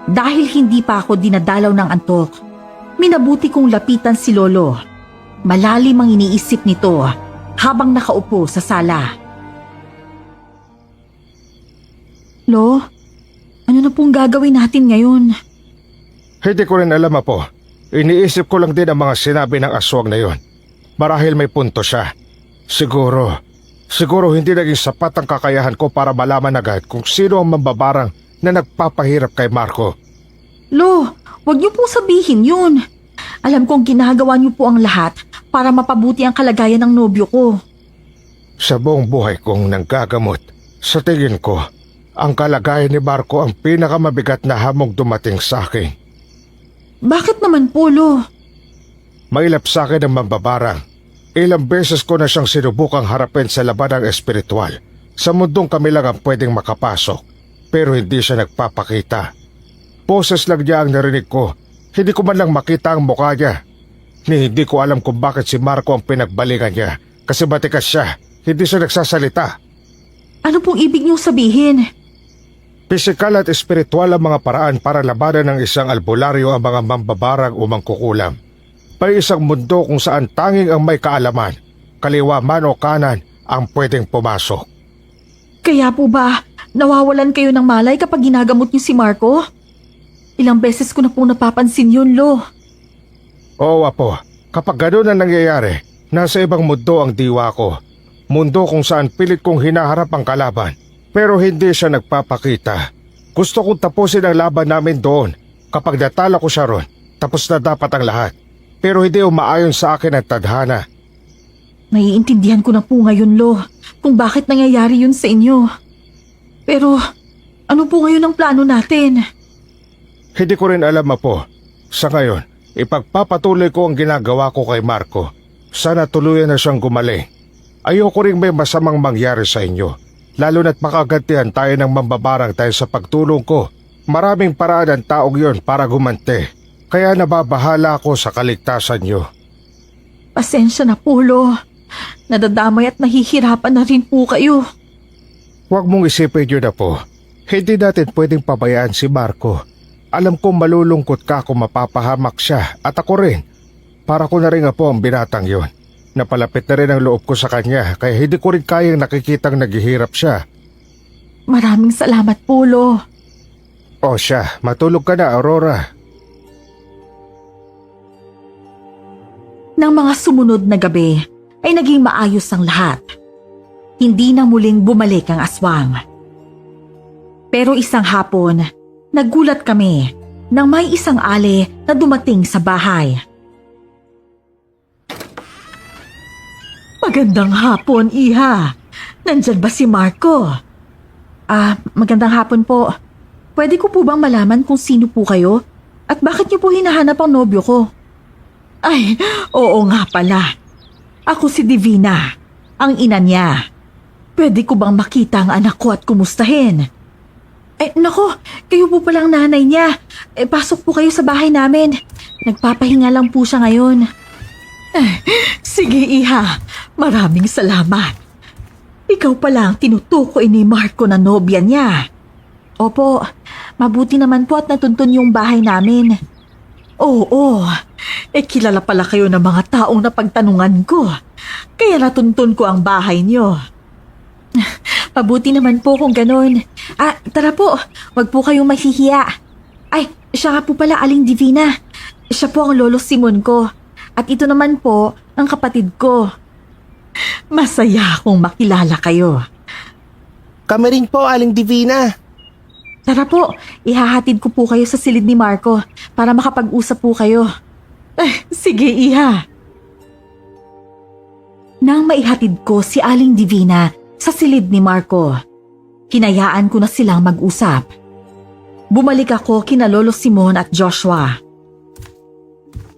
Dahil hindi pa ako dinadalaw ng antok, minabuti kong lapitan si Lolo. Malalim ang iniisip nito habang nakaupo sa sala. Lo, ano na pong gagawin natin ngayon? Hindi ko rin alam, Apo. Iniisip ko lang din ang mga sinabi ng aswang na yon. Marahil may punto siya. Siguro hindi naging sapat ang kakayahan ko para malaman agad kung sino ang mambabarang na nagpapahirap kay Marco. Lo, wag niyo pong sabihin yun. Alam kong ginagawa niyo po ang lahat para mapabuti ang kalagayan ng nobyo ko. Sa buong buhay kong nanggagamot, sa tingin ko, ang kalagayan ni Marco ang pinakamabigat na hamog dumating sa akin. Bakit naman po, Lo? Mailap sa akin ang mambabarang. Ilang beses ko na siyang sinubukang harapin sa labanang espiritual. Sa mundong kami lang ang pwedeng makapasok, pero hindi siya nagpapakita. Boses lang niya ang narinig ko. Hindi ko man lang makita ang mukha niya. Hindi ko alam kung bakit si Marco ang pinagbalingan niya. Kasi matikas siya. Hindi siya nagsasalita. Ano pong ibig niyong sabihin? Pisikal at espiritual ang mga paraan para labanan ng isang albularyo ang mga mambabarang o mangkukulam. May isang mundo kung saan tanging ang may kaalaman, kaliwa man o kanan, ang pwedeng pumasok. Kaya po ba nawawalan kayo ng malay kapag ginagamot niyo si Marco? Ilang beses ko na pong napapansin yun, Lo. Oo, Apo. Kapag gano'n ang nangyayari, nasa ibang mundo ang diwa ko. Mundo kung saan pilit kong hinaharap ang kalaban, pero hindi siya nagpapakita. Gusto kong tapusin ang laban namin doon. Kapag natala ko siya ron, tapos na dapat ang lahat. Pero hindi umaayon sa akin ang tadhana. Naiintindihan ko na po ngayon, Lo, kung bakit nangyayari yun sa inyo. Pero, ano po ngayon ang plano natin? Hindi ko rin alam, Apo. Sa ngayon, ipagpapatuloy ko ang ginagawa ko kay Marco. Sana tuluyan na siyang gumaling. Ayoko rin may masamang mangyari sa inyo. Lalo na't makagantihan tayo ng mambabarang dahil sa pagtulong ko. Maraming paraan ang taong yon para gumanti. Kaya nababahala ako sa kaligtasan niyo. Pasensya na po, Lo. Nadadamay at nahihirapan na rin po kayo. Huwag mong isipin yun, Apo. Hindi natin pwedeng pabayaan si Marco. Alam ko malulungkot ka kung mapapahamak siya at ako rin. Para ko na rin, Apo, ang binatang yon. Napalapit na rin ang loob ko sa kanya kaya hindi ko rin kayang nakikitang naghihirap siya. Maraming salamat po, Lo. O siya, matulog ka na, Aurora. Nang mga sumunod na gabi ay naging maayos ang lahat. Hindi na muling bumalik ang aswang. Pero isang hapon, nagulat kami nang may isang ale na dumating sa bahay. Magandang hapon, Iha. Nandyan ba si Marco? Magandang hapon po. Pwede ko po bang malaman kung sino po kayo? At bakit niyo po hinahanap ang nobyo ko? Ay, oo nga pala. Ako si Divina, ang ina niya. Pwede ko bang makita ang anak ko at kumustahin? Nako, kayo po palang nanay niya. Pasok po kayo sa bahay namin. Nagpapahinga lang po siya ngayon. Sige, Iha. Maraming salamat. Ikaw pala ang tinutukoy ni Marco na nobya niya. Opo, mabuti naman po at natuntun yung bahay namin. Oo, kilala pala kayo ng mga taong napagtanungan ko. Kaya natuntun ko ang bahay niyo. Mabuti naman po kung ganun. Tara po, wag po kayong mahihiya. Ay, siya nga po pala Aling Divina. Siya po ang lolo Simon ko. At ito naman po ang kapatid ko. Masaya akong makilala kayo. Kami rin po, Aling Divina. Tara po, ihahatid ko po kayo sa silid ni Marco para makapag-usap po kayo. Sige, Iha. Nang maihatid ko si Aling Divina sa silid ni Marco, hinayaan ko na silang mag-usap. Bumalik ako kina Lolo Simon at Joshua.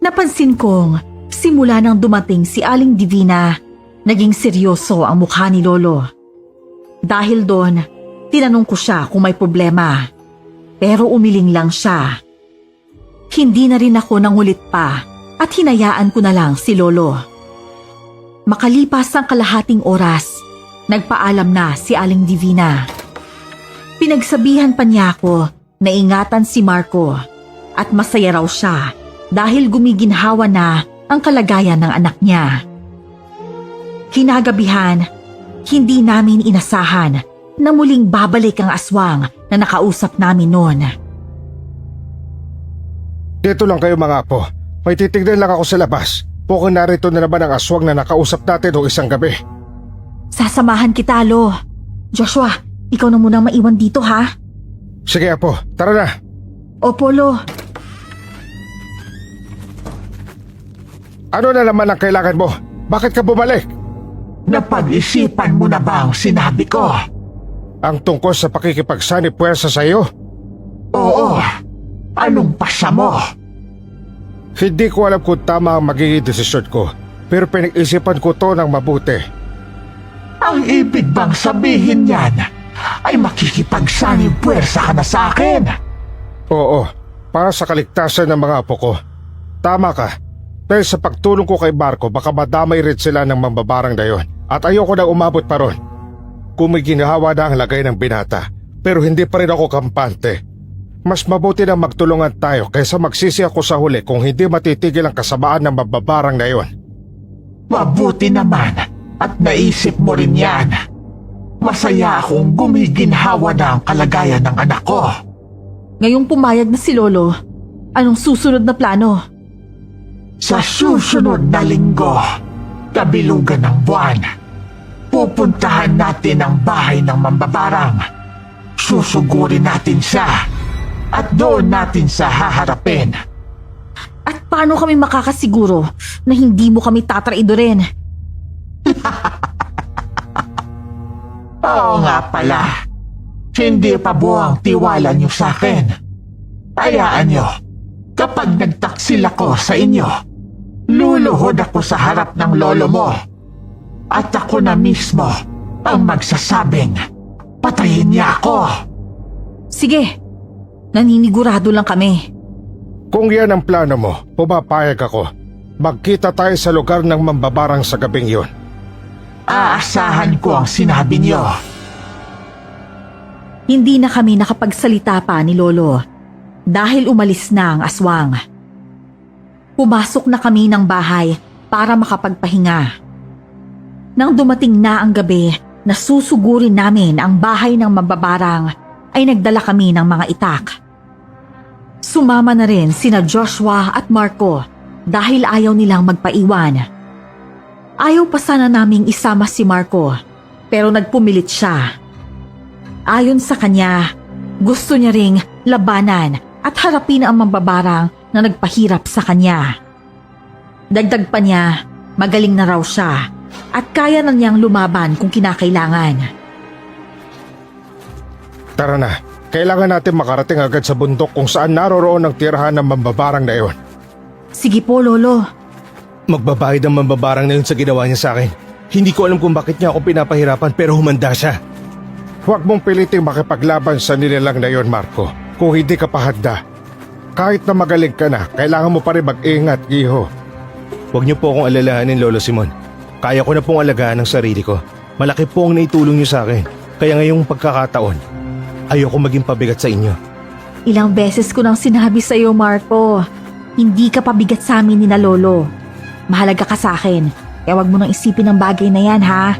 Napansin kong simula nang dumating si Aling Divina, naging seryoso ang mukha ni Lolo. Dahil doon, tinanong ko siya kung may problema. Pero umiling lang siya. Hindi na rin ako nangulit pa at hinayaan ko na lang si Lolo. Makalipas ang kalahating oras, nagpaalam na si Aling Divina. Pinagsabihan pa niya ako na ingatan si Marco at masaya raw siya dahil gumiginhawa na ang kalagayan ng anak niya. Kinagabihan, hindi namin inasahan na muling babalik ang aswang na nakausap namin noon. Dito lang kayo mga apo. May titignan lang ako sa labas. Mukhang narito na naman ang aswang na nakausap natin noong isang gabi. Sasamahan kita, Lo. Joshua, ikaw na munang maiwan dito, ha? Sige apo, tara na. Opo, Lo. Ano na naman ang kailangan mo? Bakit ka bumalik? Napag-isipan mo na ba ang sinabi ko? Ang tungkol sa pakikipagsanib puwersa sa iyo? Oo. Anong pasya mo? Hindi ko alam kung tama ang magiging desisyon ko, pero pinag-isipan ko to ng mabuti. Ang ibig bang sabihin niyan ay makikipagsanib puwersa ka na sa akin? Oo, para sa kaligtasan ng mga apo ko. Tama ka. Dahil sa pagtulong ko kay Marco, baka madamay rin sila ng mambabarang na yon. At ayoko na umabot pa ron. Kung may ginahawa na ang lagay ng binata, pero hindi pa rin ako kampante. Mas mabuti na magtulungan tayo kaysa magsisi ako sa huli kung hindi matitigil ang kasamaan ng mambabarang na yon. Mabuti naman at naisip mo rin yan. Masaya akong gumiginhawa na ang kalagayan ng anak ko. Ngayong pumayag na si Lolo, anong susunod na plano? Sa susunod na linggo, kabilugan ng buwan, pupuntahan natin ang bahay ng mambabarang. Susugurin natin siya at doon natin sa haharapin. At paano kami makakasiguro na hindi mo kami tatraidorin? Oo nga pala, hindi pa buwang tiwala niyo sa akin. Hayaan niyo, kapag nagtaksil ako sa inyo, luluhod ako sa harap ng lolo mo. At ako na mismo ang magsasabing, patayin niya ako. Sige, naninigurado lang kami. Kung yan ang plano mo, pumapayag ako. Magkita tayo sa lugar ng mambabarang sa gabing yon. Aasahan ko ang sinabi niyo. Hindi na kami nakapagsalita pa ni Lolo dahil umalis na ang aswang. Pumasok na kami ng bahay para makapagpahinga. Nang dumating na ang gabi na susugurin namin ang bahay ng mambabarang, ay nagdala kami ng mga itak. Sumama na rin sina Joshua at Marco dahil ayaw nilang magpaiwan. Ayaw pa sana naming isama si Marco, pero nagpumilit siya. Ayon sa kanya, gusto niya ring labanan at harapin ang mambabarang na nagpahirap sa kanya. Dagdag pa niya, magaling na raw siya at kaya na niyang lumaban kung kinakailangan. Tara na, kailangan natin makarating agad sa bundok kung saan naroroon ang tirahan ng mambabarang na iyon. Sige po, Lolo. Magbabayad ang mambabarang na yun sa ginawa niya sa akin. Hindi ko alam kung bakit niya ako pinapahirapan pero humanda siya. Huwag mong piliting makipaglaban sa nilalang na iyon, Marco, kung hindi ka pa handa. Kahit na magaling ka na, kailangan mo pa rin mag-ingat, iho. Huwag niyo po akong alalahanin, Lolo Simon. Kaya ko na pong alagaan ang sarili ko. Malaki po ang naitulong niyo sa akin. Kaya ngayong pagkakataon, ayoko maging pabigat sa inyo. Ilang beses ko nang sinabi sa iyo, Marco, hindi ka pabigat sa amin ni na Lolo. Mahalaga ka sa akin, kaya wag mo nang isipin ang bagay na yan, ha?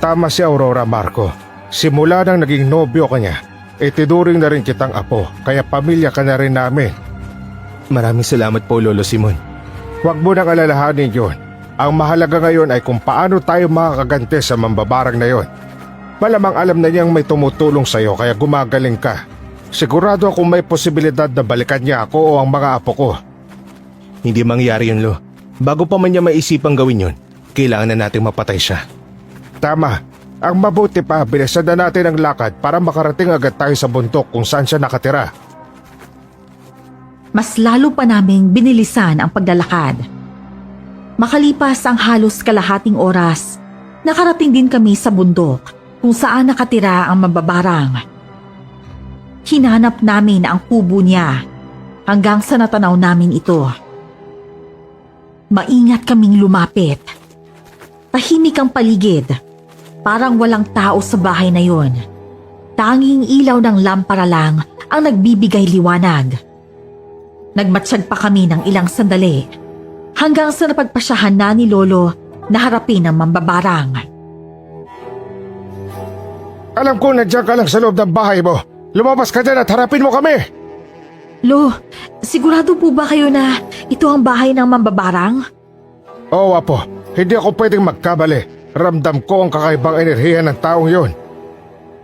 Tama si Aurora, Marco. Simula nang naging nobyo ka niya, itinuring na rin kitang apo, kaya pamilya ka na rin namin. Maraming salamat po, Lolo Simon. Huwag mo nang alalahanin yun. Ang mahalaga ngayon ay kung paano tayo makakaganti sa mambabarang na yon. Malamang alam na niyang may tumutulong sa'yo kaya gumagaling ka. Sigurado akong may posibilidad na balikan niya ako o ang mga apo ko. Hindi mangyari yun, Lo. Bago pa man niya maisipang gawin yun, kailangan na nating mapatay siya. Tama. Ang mabuti pa, bilisan na natin ang lakad para makarating agad tayo sa bundok kung saan siya nakatira. Mas lalo pa naming binilisan ang paglalakad. Makalipas ang halos kalahating oras, nakarating din kami sa bundok kung saan nakatira ang mambabarang. Hinanap namin ang kubo niya hanggang sa natanaw namin ito. Maingat kaming lumapit. Tahimik ang paligid. Parang walang tao sa bahay na yon. Tanging ilaw ng lampara lang ang nagbibigay liwanag. Nagmatsyag pa kami ng ilang sandali hanggang sa napagpasyahan na ni Lolo na harapin ang mambabarang. Alam ko nandiyan ka lang sa loob ng bahay mo. Lumabas ka dyan at harapin mo kami! Lo, sigurado po ba kayo na ito ang bahay ng mambabarang? Oo, apo. Hindi ako pwedeng magkabali. Ramdam ko ang kakaibang enerhiya ng taong yon.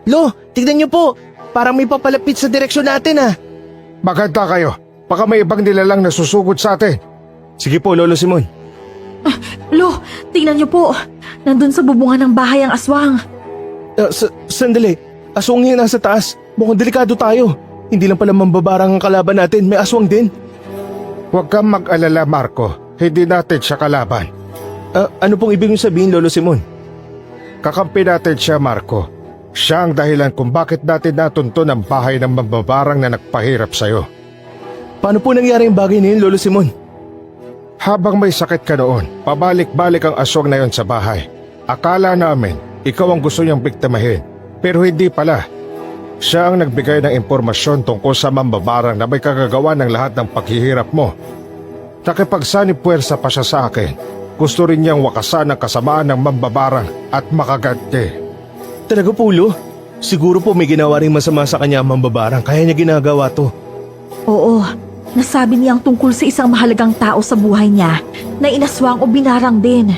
Lo, tignan niyo po. Parang may papalapit sa direksyon natin, ah. Maganda kayo. Baka may ibang nilalang nasusugod sa atin. Sige po, Lolo Simon. Lo, tingnan niyo po. Nandun sa bubungan ng bahay ang aswang. Sandali. Aswang yan nasa taas. Mukhang delikado tayo. Hindi lang pala mambabarang ang kalaban natin. May aswang din. Huwag kang mag-alala, Marco. Hindi natin siya kalaban. Ano pong ibig niyo sabihin, Lolo Simon? Kakampi natin siya, Marco. Siya ang dahilan kung bakit natin natunton ang bahay ng mambabarang na nagpahirap sa'yo. Paano po nangyari yung bagay na yun, Lolo Simon? Habang may sakit ka noon, pabalik-balik ang aswang na yon sa bahay. Akala namin, ikaw ang gusto niyang biktimahin. Pero hindi pala. Siya ang nagbigay ng impormasyon tungkol sa mambabarang na may kagagawa ng lahat ng paghihirap mo. Nakipagsanib puwersa pa siya sa akin. Gusto rin niyang wakasan ang kasamaan ng mambabarang at makaganti. Talaga po, Lo? Siguro po may ginawa rin masama sa kanya ang mambabarang kaya niya ginagawa to. Oo, nasabi niyang tungkol sa isang mahalagang tao sa buhay niya na inaswang o binarang din.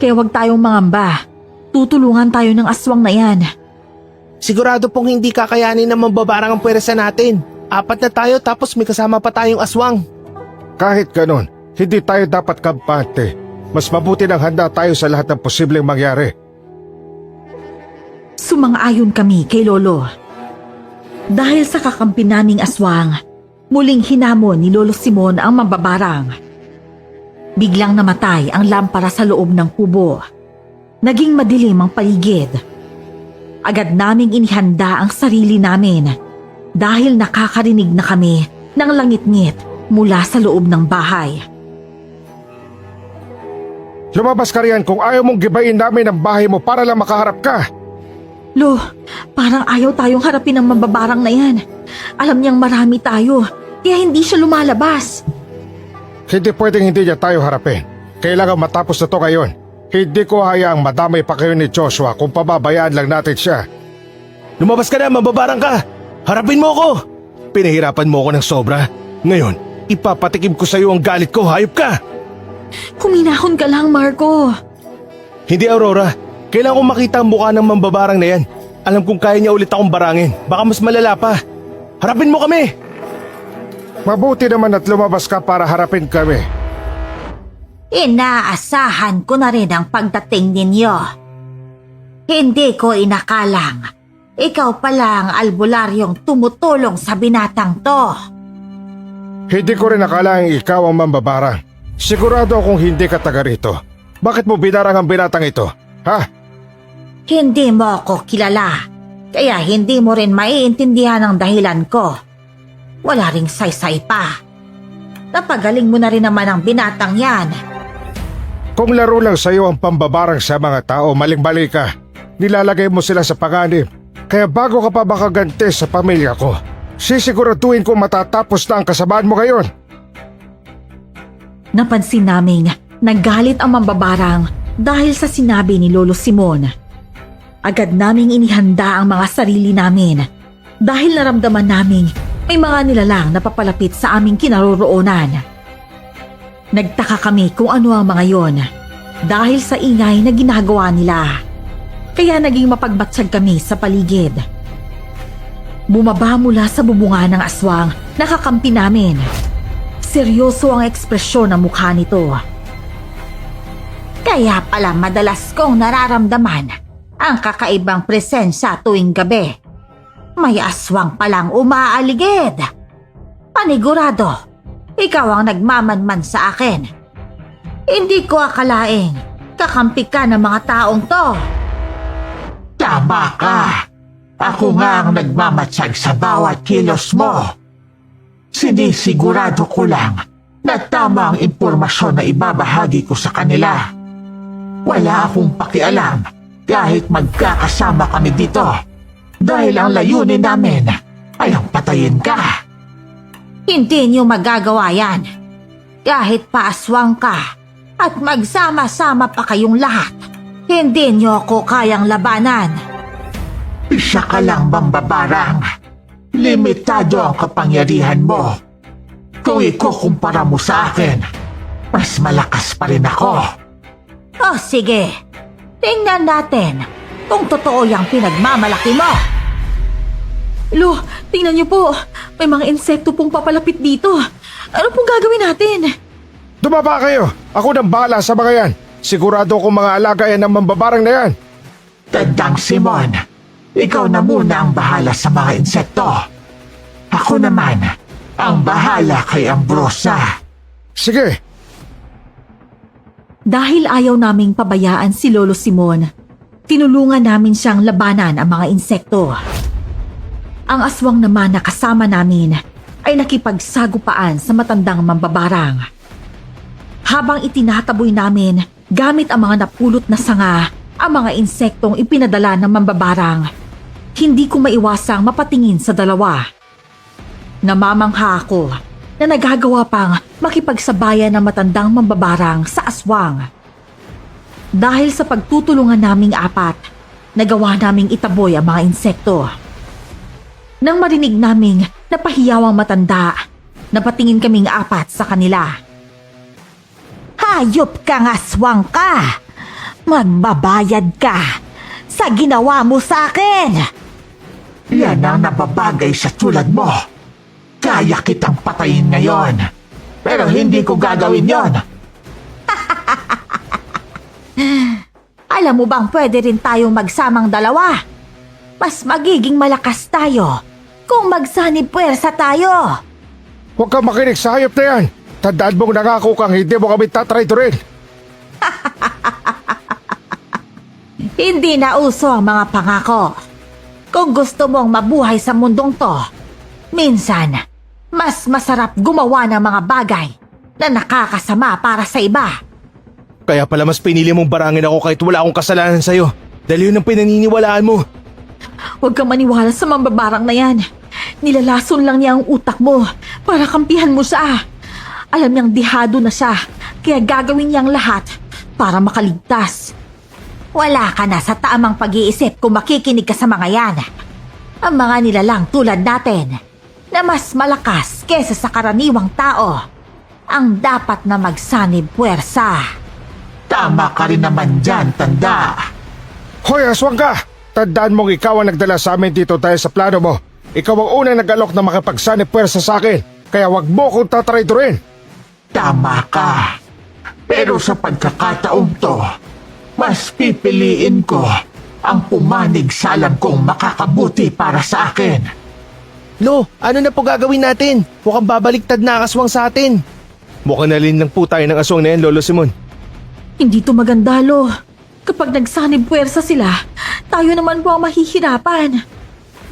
Kaya huwag tayong mangamba. Tutulungan tayo ng aswang na yan. Sigurado pong hindi kakayanin ng mambabarang ang pwersa natin. 4 na tayo tapos may kasama pa tayong aswang. Kahit ganon, hindi tayo dapat kampante. Mas mabuti nang handa tayo sa lahat ng posibleng mangyari. Sumang-ayon kami kay Lolo. Dahil sa kakampi naming aswang, muling hinamon ni Lolo Simon ang mambabarang. Biglang namatay ang lampara sa loob ng kubo. Naging madilim ang paligid. Agad naming inihanda ang sarili namin dahil nakakarinig na kami ng langit-ngit mula sa loob ng bahay. Lumabas ka riyan kung ayaw mong gibayin namin ang bahay mo para lang makaharap ka. Lo, parang ayaw tayong harapin ng mambabarang na yan. Alam niyang marami tayo, kaya hindi siya lumalabas. Hindi pwedeng hindi niya tayo harapin. Kailangan matapos na to ngayon. Hindi ko hayaang madamay pa kayo ni Joshua kung pababayaan lang natin siya. Lumabas ka na, mambabarang ka! Harapin mo ako! Pinahirapan mo ako ng sobra. Ngayon, ipapatikim ko sa'yo ang galit ko, hayop ka! Kuminahon ka lang, Marco. Hindi, Aurora. Kailangan kong makita ang mukha ng mambabarang na yan. Alam kong kaya niya ulit akong barangin. Baka mas malala pa. Harapin mo kami! Mabuti naman at lumabas ka para harapin kami. Inaasahan ko na rin ang pagdating ninyo. Hindi ko inakalang ikaw pala ang albularyong tumutulong sa binatang to. Hindi ko rin akalaing ikaw ang mambabarang. Sigurado akong hindi ka taga rito. Bakit mo binarang ang binatang ito? Ha? Hindi mo ako kilala, kaya hindi mo rin maiintindihan ang dahilan ko. Wala ring saysay pa. Napagaling mo na rin naman ang binatang yan. Kung laro lang sa'yo ang pambabarang sa mga tao, maling-mali ka. Nilalagay mo sila sa panganib. Kaya bago ka pa makaganti sa pamilya ko, sisiguraduhin ko matatapos na ang kasabahan mo ngayon. Napansin naming nagalit ang mambabarang dahil sa sinabi ni Lolo Simon. Agad naming inihanda ang mga sarili namin dahil naramdaman naming may mga nilalang na papalapit sa aming kinaroroonan. Nagtaka kami kung ano ang mga yon dahil sa ingay na ginagawa nila. Kaya naging mapagbatsag kami sa paligid. Bumaba mula sa bubunga ng aswang na kakampi namin. Seryoso ang ekspresyon ng mukha nito. Kaya pala madalas kong nararamdaman ang kakaibang presensya tuwing gabi. May aswang palang umaaligid. Panigurado, ikaw ang nagmamanman sa akin. Hindi ko akalaing kakampi ka ng mga taong to. Tama ka. Ako nga ang nagmamatsyag sa bawat kilos mo. Sinisigurado ko lang na tama ang impormasyon na ibabahagi ko sa kanila. Wala akong pakialam kahit magkakasama kami dito. Dahil ang layunin namin ay ang patayin ka. Hindi niyo magagawa yan. Kahit paaswang ka at magsama-sama pa kayong lahat, hindi niyo ako kayang labanan. Isa ka lang mambabarang. Limitado ang kapangyarihan mo. Kung ikukumpara mo sa akin, mas malakas pa rin ako. O sige, tingnan natin kung totoo yung pinagmamalaki mo. Lo, tingnan niyo po. May mga insekto pong papalapit dito. Ano pong gagawin natin? Dumaba kayo! Ako nang bahala sa mga yan. Sigurado kong mga alaga yan ng mambabarang na yan. Tandang Simon, ikaw na muna ang bahala sa mga insekto. Ako naman ang bahala kay Ambrosa. Sige, Dahil ayaw naming pabayaan si Lolo Simon, tinulungan namin siyang labanan ang mga insekto. Ang aswang naman na kasama namin ay nakipagsagupaan sa matandang mambabarang. Habang itinataboy namin gamit ang mga napulot na sanga ang mga insektong ipinadala ng mambabarang, hindi ko maiwasang mapatingin sa dalawa. Namamangha ako na nagagawa pang makipagsabayan ng matandang mambabarang sa aswang. Dahil sa pagtutulungan naming apat, nagawa naming itaboy ang mga insekto. Nang marinig naming napahiyawang matanda, napatingin kaming apat sa kanila. Hayop kang aswang ka! Magbabayad ka sa ginawa mo sa akin! Yan ang nababagay sa tulad mo. Kaya kitang patayin ngayon. Pero hindi ko gagawin yon. Alam mo bang pwede rin tayong magsamang dalawa? Mas magiging malakas tayo kung magsanib-puwersa tayo. huwag kang makinig sa hayop na yan. Tandaan mong nangako kang hindi mo kami tatraydorin. Hindi na uso ang mga pangako. Kung gusto mong mabuhay sa mundong to, minsan, mas masarap gumawa ng mga bagay na nakakasama para sa iba. Kaya pala mas pinili mong barangin ako kahit wala akong kasalanan sa'yo. Dahil yun ang pinaniniwalaan mo. Huwag kang maniwala sa mambabarang na yan. Nilalason lang niya ang utak mo para kampihan mo siya. Alam niyang dihado na siya, kaya gagawin niyang lahat para makaligtas. Wala ka na sa tamang pag-iisip kung makikinig ka sa mga yan. Ang mga nilalang tulad natin na mas malakas kesa sa karaniwang tao ang dapat na magsanib puwersa. Tama ka rin naman dyan, tanda. Hoy, aswang ka! Tandaan mong ikaw ang nagdala sa amin dito dahil sa plano mo. Ikaw ang unang nag-alok na makipagsanib puwersa sa akin, kaya wag mo kong tatraidorin. Tama ka. Pero sa pagkakataong to, mas pipiliin ko ang pumanig sa alam kong makakabuti para sa akin. Lo, ano na po gagawin natin? Mukhang babaliktad na ang aswang sa atin. Mukhang nalin lang po tayo ng aswang na yan, Lolo Simon. Hindi to maganda, Lo. Kapag nagsanib puwersa sila, tayo naman po ang mahihirapan.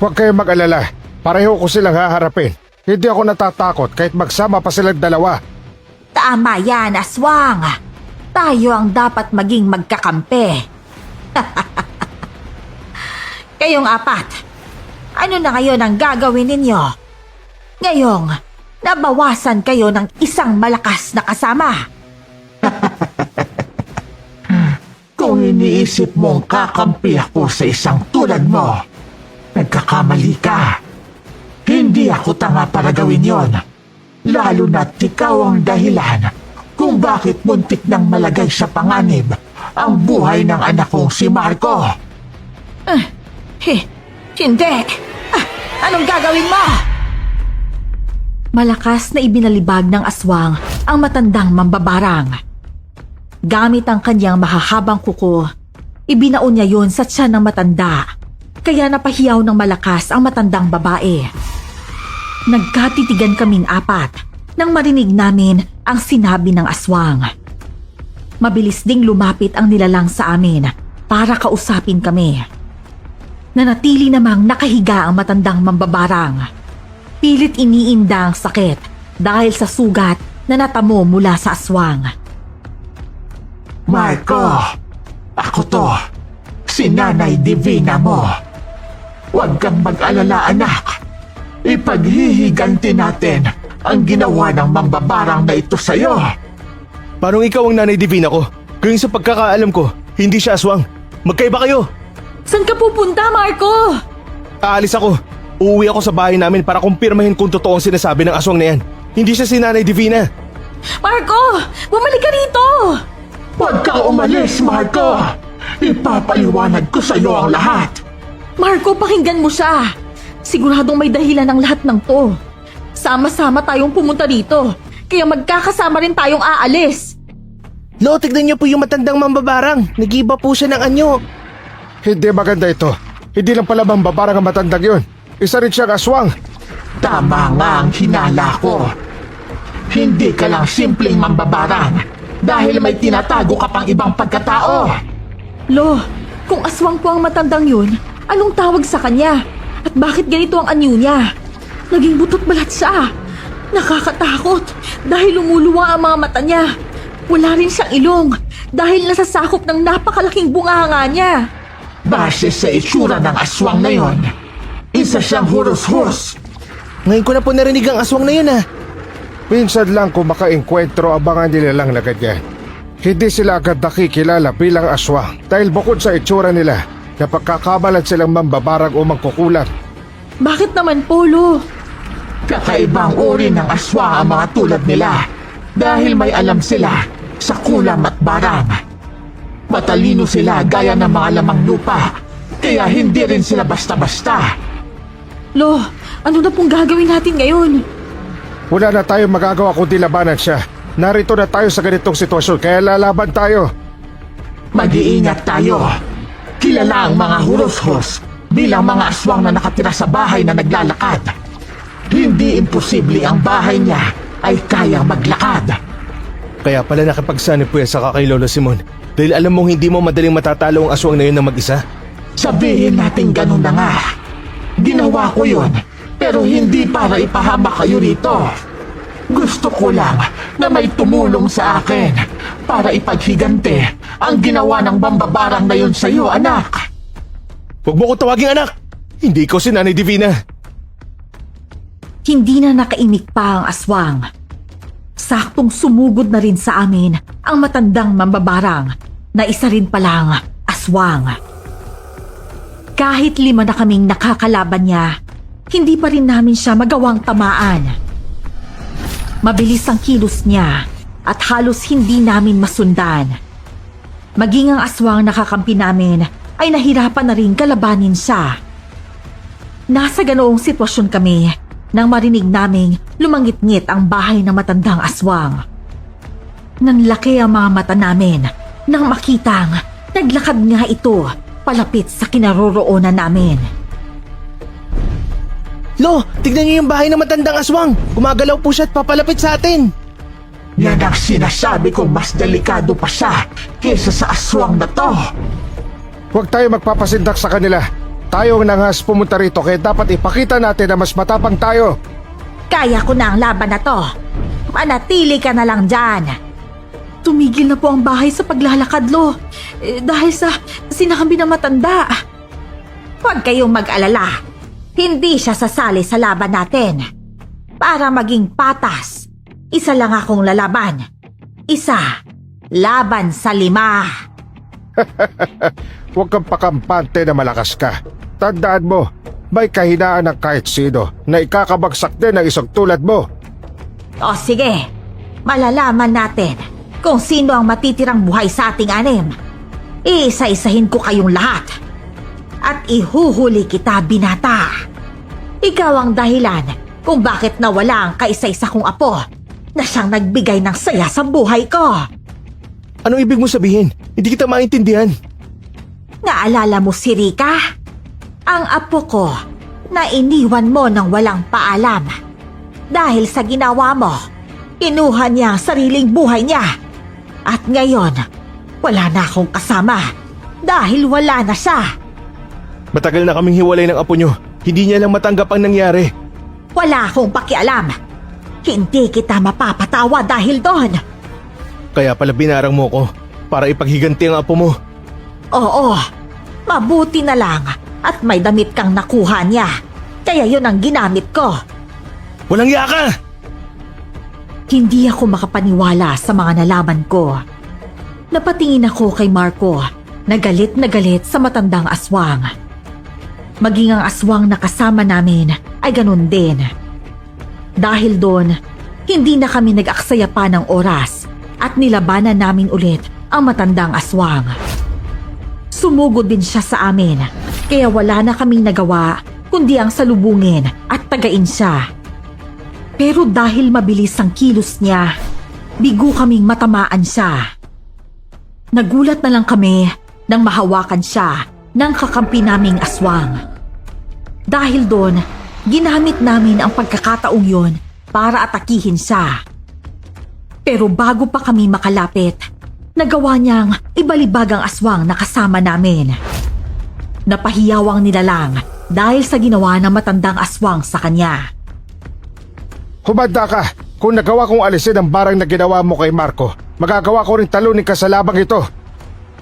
Huwag kayong mag-alala. Pareho ko silang haharapin. Hindi ako natatakot kahit magsama pa silang dalawa. Tama yan, aswang. Tayo ang dapat maging magkakampi. Kayong apat, ano na ngayon ang gagawin ninyo? Ngayong, nabawasan kayo ng isang malakas na kasama. Kung iniisip mong kakampi ako sa isang tulad mo, nagkakamali ka. Hindi ako tanga para gawin yon. Lalo na't ikaw ang dahilan kung bakit muntik nang malagay sa panganib ang buhay ng anak kong si Marco. Hindi. Anong gagawin mo? Malakas na ibinalibag ng aswang ang matandang mambabarang. Gamit ang kanyang mahahabang kuko, ibinaon niya yon sa tiyan ng matanda, kaya napahiyaw ng malakas ang matandang babae. Nagkatitigan kaming apat nang marinig namin ang sinabi ng aswang. Mabilis ding lumapit ang nilalang sa amin para kausapin kami. Nanatili namang nakahiga ang matandang mambabarang. Pilit iniinda ang sakit dahil sa sugat na natamo mula sa aswang. Marco, ako to, si Nanay Divina mo. Huwag kang mag-alala, anak. Ipaghihiganti natin ang ginawa ng mambabarang na ito sa'yo. Parang ikaw ang Nanay Divina ko. Kaya sa pagkakaalam ko, hindi siya aswang. Magkaiba kayo. Saan ka pupunta, Marco? Aalis ako. Uuwi ako sa bahay namin para kumpirmahin kung totoo ang sinasabi ng aswang na yan. Hindi siya si Nanay Divina. Marco! Bumalik ka rito! Huwag kang umalis, Marco. Ipapaliwanag ko sa'yo ang lahat. Marco, pakinggan mo siya. Siguradong may dahilan ang lahat ng to. Sama-sama tayong pumunta dito, kaya magkakasama rin tayong aalis. Lo, tignan niyo po yung matandang mambabarang. Nag-iba po siya ng anyo. Hindi maganda ito. Hindi lang pala mambabarang ang matandang yun. Isa rin siyang aswang. Tama nga ang hinala ko. Hindi ka lang simpleng mambabarang dahil may tinatago ka pang ibang pagkatao. Lo, kung aswang po ang matandang yun, anong tawag sa kanya? At bakit ganito ang anyo niya? Naging butot balat siya. Nakakatakot dahil lumuluwa ang mga mata niya. Wala rin siyang ilong dahil nasasakop ng napakalaking bunganga niya. Base sa itsura ng aswang na yon, isa siyang hurus-hurus. Ngayon ko na po narinig ang aswang na yun Minsan lang kung makainkwentro ang mga nilalang na ganyan. Hindi sila agad nakikilala bilang aswang dahil bukod sa itsura nila, napagkakamalan silang mambabarang o mangkukulam. Bakit naman, Polo? Kakaibang uri ng aswang ang mga tulad nila dahil may alam sila sa kulam at barang. Matalino sila gaya ng mga lamang lupa, kaya hindi rin sila basta-basta. Lo, ano na pong gagawin natin ngayon? Wala na tayong magagawa kundi labanan siya. Narito na tayo sa ganitong sitwasyon kaya lalaban tayo. Mag-iingat tayo. Kilala ang mga hurus-hurus bilang mga aswang na nakatira sa bahay na naglalakad. Hindi imposible ang bahay niya ay kayang maglakad. Kaya pala nakipagsanib puwersa ka kay Lolo Simon. Dahil alam mong hindi mo madaling matatalo ang aswang na yun ng mag-isa. Sabihin natin ganun na nga. Ginawa ko yun, pero hindi para ipahamak kayo rito. Gusto ko lang na may tumulong sa akin para ipaghigante ang ginawa ng mambabarang na yun sa'yo, anak. Huwag mo ko tawaging anak! Hindi ko si Nanay Divina. Hindi na nakaimik pa ang aswang. Saktong sumugod na rin sa amin ang matandang mambabarang na isa rin palang aswang. Kahit 5 na kaming nakakalaban niya, hindi pa rin namin siya magawang tamaan. Mabilis ang kilos niya at halos hindi namin masundan. Maging ang aswang nakakampi namin ay nahirapan na rin kalabanin siya. Nasa ganoong sitwasyon kami nang marinig naming lumangit-ngit ang bahay ng matandang aswang. Nanlaki ang mga mata namin nang makitang naglakad nga ito palapit sa kinaroroonan namin. Lo, tignan niyo yung bahay ng matandang aswang. Gumagalaw po siya at papalapit sa atin. Yan ang sinasabi kong mas delikado pa siya kesa sa aswang na to. Huwag tayo magpapasindak sa kanila. Tayo ang nanghas pumunta rito kaya dapat ipakita natin na mas matapang tayo. Kaya ko na ang laban na to. Manatili ka na lang dyan. Tumigil na po ang bahay sa paglalakad, Lo. Dahil sa sinakambi ng matanda. Huwag kayong mag-alala. Hindi siya sasali sa laban natin. Para maging patas, isa lang akong lalaban. Isa, laban sa 5. Huwag kang pakampante na malakas ka. Tandaan mo, may kahinaan ng kahit sino na ikakabagsak din ng isang tulad mo. O sige, malalaman natin kung sino ang matitirang buhay sa ating 6. Iisa-isahin ko kayong lahat. At ihuhuli kita, binata. Ikaw ang dahilan kung bakit nawala ang kaisa-isa kong apo na siyang nagbigay ng saya sa buhay ko. Anong ibig mo sabihin? Hindi kita maintindihan. Naalala mo si Rika? Ang apo ko na iniwan mo ng walang paalam. Dahil sa ginawa mo, inuha niya ang sariling buhay niya. At ngayon, wala na akong kasama dahil wala na siya. Matagal na kaming hiwalay ng apo nyo. Hindi niya lang matanggap ang nangyari. Wala akong pakialam. Hindi kita mapapatawa dahil doon. Kaya pala binarang mo ko para ipaghiganti ang apo mo. Oo, mabuti na lang at may damit kang nakuha niya. Kaya yun ang ginamit ko. Walang yaka! Hindi ako makapaniwala sa mga nalaman ko. Napatingin ako kay Marco na galit sa matandang aswang. Maging ang aswang na kasama namin ay ganun din. Dahil doon, hindi na kami nag-aksaya pa ng oras at nilabanan namin ulit ang matandang aswang. Sumugod din siya sa amin, kaya wala na kaming nagawa kundi ang salubungin at tagain siya. Pero dahil mabilis ang kilos niya, bigo kaming matamaan siya. Nagulat na lang kami nang mahawakan siya ng kakampi naming aswang. Dahil doon, ginamit namin ang pagkakataong yon para atakihin siya. Pero bago pa kami makalapit, nagawa niyang ibalibag ang aswang na kasama namin. Napahiyawang nilalang dahil sa ginawa ng matandang aswang sa kanya. Humanda ka! Kung nagawa kong alisin ang barang na ginawa mo kay Marco, magagawa ko rin talunin ka sa labang ito.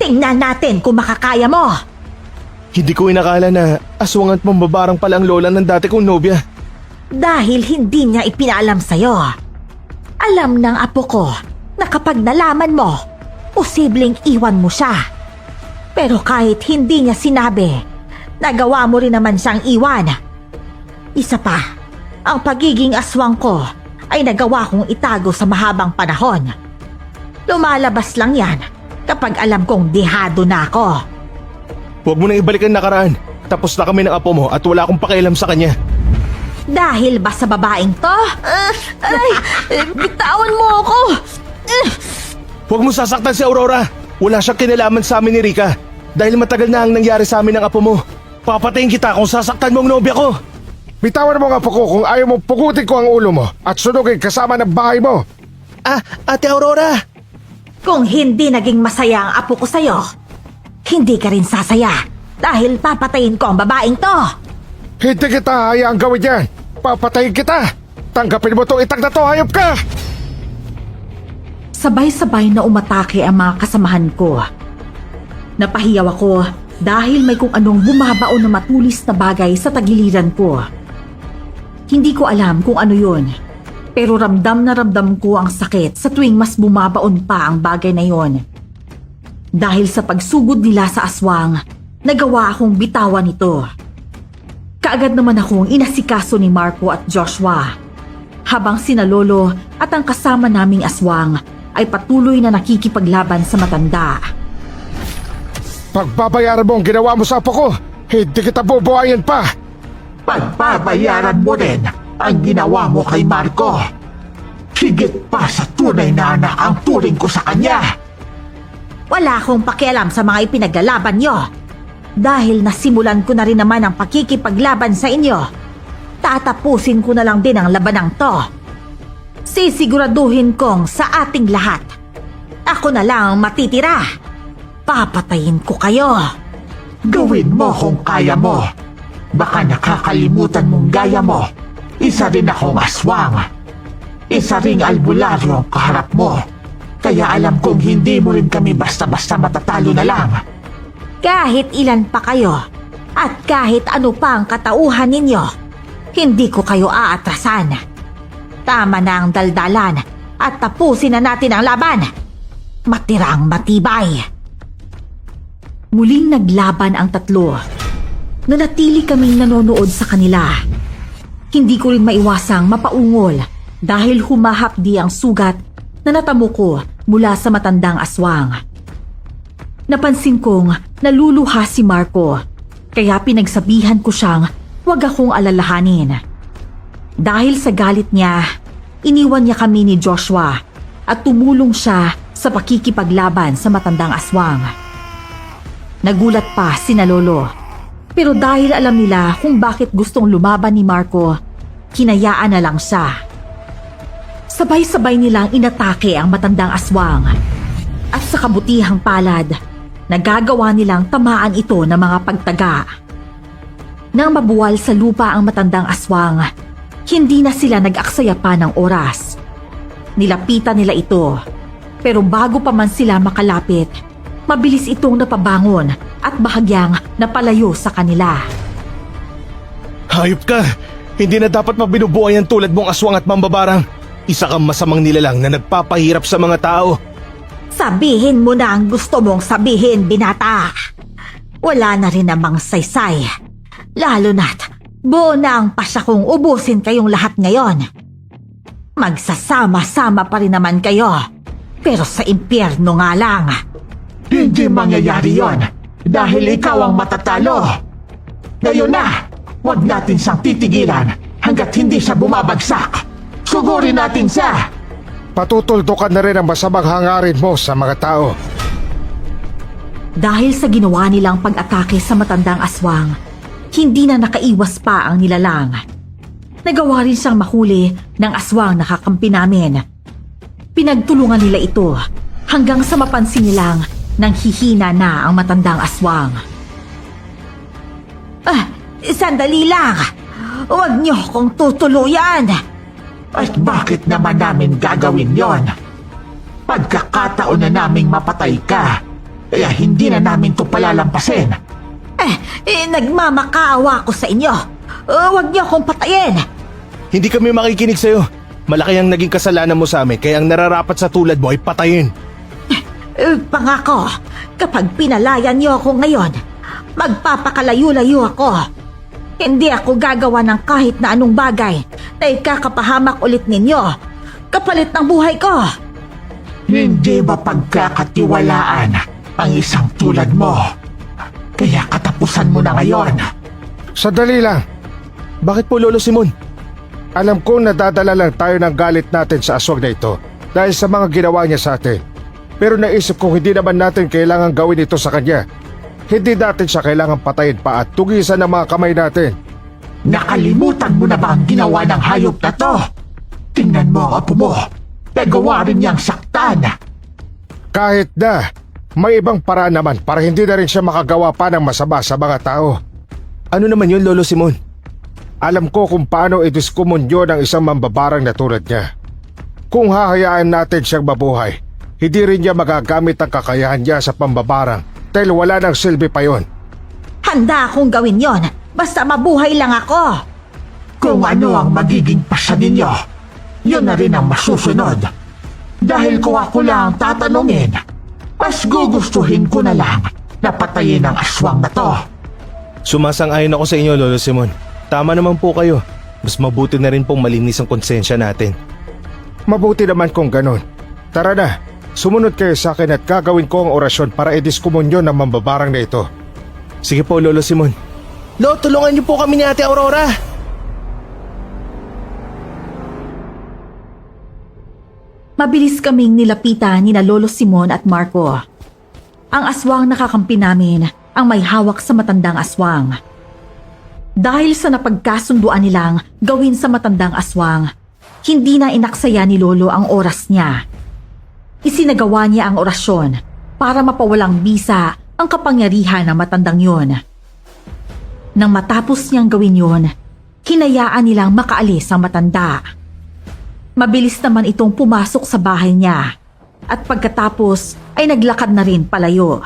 Tingnan natin kung makakaya mo. Hindi ko inakala na aswang at mambabarang pala ang lola ng dati kong nobya. Dahil hindi niya ipinaalam sa'yo. Alam ng apo ko na kapag nalaman mo, posibleng iwan mo siya. Pero kahit hindi niya sinabi, nagawa mo rin naman siyang iwan. Isa pa, ang pagiging aswang ko ay nagawa kong itago sa mahabang panahon. Lumalabas lang yan kapag alam kong dihado na ako. Huwag mo na ibalik ang nakaraan. Tapos na kami ng apo mo at wala akong pakialam sa kanya. Dahil ba sa babaeng to? Bitawan mo ako! Huwag mo sasaktan si Aurora. Wala siyang kinalaman sa amin ni Rika. Dahil matagal na ang nangyari sa amin ng apo mo. Papatayin kita kung sasaktan mo ang nobya ko. Bitawan mo nga po ko kung ayaw mo pukutin ko ang ulo mo at sunugin kasama ng bahay mo. Ate Aurora! Kung hindi naging masaya ang apo ko sa'yo, hindi ka rin sasaya dahil papatayin ko ang babaeng to. Hindi kita hayaang gawin yan. Papatayin kita. Tanggapin mo tong itag na to, hayop ka! Sabay-sabay na umatake ang mga kasamahan ko. Napahiyaw ako dahil may kung anong bumabaon na matulis na bagay sa tagiliran ko. Hindi ko alam kung ano yun, pero ramdam na ramdam ko ang sakit sa tuwing mas bumabaon pa ang bagay na yon. Dahil sa pagsugod nila sa aswang, nagawa akong bitawan ito. Kaagad naman akong inasikaso ni Marco at Joshua, habang sina Lolo at ang kasama naming aswang ay patuloy na nakikipaglaban sa matanda. Pagbabayaran mo ang ginawa mo sa apo ko, hindi kita bubuhayin pa! Pagbabayaran mo rin ang ginawa mo kay Marco. Higit pa sa tunay na anak ang turing ko sa kanya. Wala akong pakialam sa mga ipinaglalaban nyo. Dahil nasimulan ko na rin naman ang pakikipaglaban sa inyo, tatapusin ko na lang din ang labanang to. Sisiguraduhin kong sa ating lahat, ako na lang ang matitira. Papatayin ko kayo. Gawin mo kung kaya mo. Baka nakakalimutan mong gaya mo. Isa rin akong aswang. Isa ring albularyo ang kaharap mo. Kaya alam kong hindi mo rin kami basta-basta matatalo na lang. Kahit ilan pa kayo, at kahit ano pa ang katauhan ninyo, hindi ko kayo aatrasan. Tama na ang daldalan at tapusin na natin ang laban. Matirang matibay. Muling naglaban ang tatlo. Nanatili kaming nanonood sa kanila. Hindi ko rin maiwasang mapaungol dahil humahapdi ang sugat na natamo ko mula sa matandang aswang. Napansin kong naluluha si Marco, kaya pinagsabihan ko siyang huwag akong alalahanin. Dahil sa galit niya, iniwan niya kami ni Joshua at tumulong siya sa pakikipaglaban sa matandang aswang. Nagulat pa sina Lolo, pero dahil alam nila kung bakit gustong lumaban ni Marco, hinayaan na lang siya. Sabay-sabay nilang inatake ang matandang aswang at sa kabutihang palad, nagagawa nilang tamaan ito ng mga pagtaga. Nang mabuwal sa lupa ang matandang aswang, hindi na sila nag-aksaya pa ng oras. Nilapitan nila ito, pero bago pa man sila makalapit, mabilis itong napabangon at bahagyang napalayo sa kanila. Hayop ka! Hindi na dapat mabinubuhayan tulad mong aswang at mambabarang. Isa kang masamang nilalang na nagpapahirap sa mga tao. Sabihin mo na ang gusto mong sabihin, binata. Wala na rin namang saysay. Lalo na't buo na ang pasya kong ubusin kayong lahat ngayon. Magsasama-sama pa rin naman kayo. Pero sa impyerno nga lang. Hindi mangyayari yon dahil ikaw ang matatalo. Ngayon na, huwag natin siyang titigilan hanggat hindi siya bumabagsak. Sugurin natin siya. Patutuldukan na rin ang masamang hangarin mo sa mga tao. Dahil sa ginawa nilang pag-atake sa matandang aswang, hindi na nakaiwas pa ang nilalang. Nagawa rin siyang mahuli ng aswang na kakampi namin. Pinagtulungan nila ito hanggang sa mapansin nilang nang hihina na ang matandang aswang. Sandali lang. Huwag niyo kong tutuluyan. At bakit naman namin gagawin yon? Pagkakataon na naming mapatay ka, kaya hindi na namin to palalampasin. Nagmamakaawa ko sa inyo. Huwag niyo akong patayin. Hindi kami makikinig sa'yo. Malaki ang naging kasalanan mo sa amin, kaya ang nararapat sa tulad mo ay patayin. Pangako, kapag pinalayan niyo ako ngayon, magpapakalayo-layo ako. Hindi ako gagawa ng kahit na anong bagay na ikakapahamak ulit ninyo, kapalit ng buhay ko. Hindi ba pagkakatiwalaan ang isang tulad mo? Kaya katapusan mo na ngayon. Sandali lang. Bakit po, Lolo Simon? Alam kong nadadala lang tayo ng galit natin sa aswang na ito dahil sa mga ginawa niya sa atin. Pero naisip kong hindi naman natin kailangan gawin ito sa kanya. Hindi natin siya kailangan patayin pa at tugisan ng mga kamay natin. Nakalimutan mo na ba ang ginawa ng hayop na to? Tingnan mo ang apo mo. Nagawa rin niyang saktan. Kahit na, may ibang paraan naman para hindi na rin siya makagawa pa ng masama sa mga tao. Ano naman yun, Lolo Simon? Alam ko kung paano idiskumunyo ng isang mambabarang na tulad niya. Kung hahayaan natin siyang mabuhay, hindi rin niya magagamit ang kakayahan niya sa pambabarang dahil wala nang silbi pa yon. Handa akong gawin yon, basta mabuhay lang ako. Kung ano ang magiging pasya ninyo, yun na rin ang masusunod. Dahil kung ako lang tatanungin, mas gugustuhin ko na lang na patayin ang aswang na to. Sumasang-ayon ako sa inyo, Lolo Simon. Tama naman po kayo. Mas mabuti na rin pong malinis ang konsensya natin. Mabuti naman kung ganon. Tara na, sumunod kayo sa akin at gagawin ko ang orasyon para idiskumunyo ng mambabarang na ito. Sige po, Lolo Simon. Lo, tulungan niyo po kami ni Ate Aurora. Mabilis kaming nilapitan ni na Lolo Simon at Marco. Ang aswang nakakampi namin ang may hawak sa matandang aswang. Dahil sa napagkasunduan nilang gawin sa matandang aswang, hindi na inaksaya ni Lolo ang oras niya. Isinagawa niya ang orasyon para mapawalang bisa ang kapangyarihan ng matandang yon. Nang matapos niyang gawin yon, hinayaan nilang makaalis ang matanda. Mabilis naman itong pumasok sa bahay niya at pagkatapos ay naglakad na rin palayo.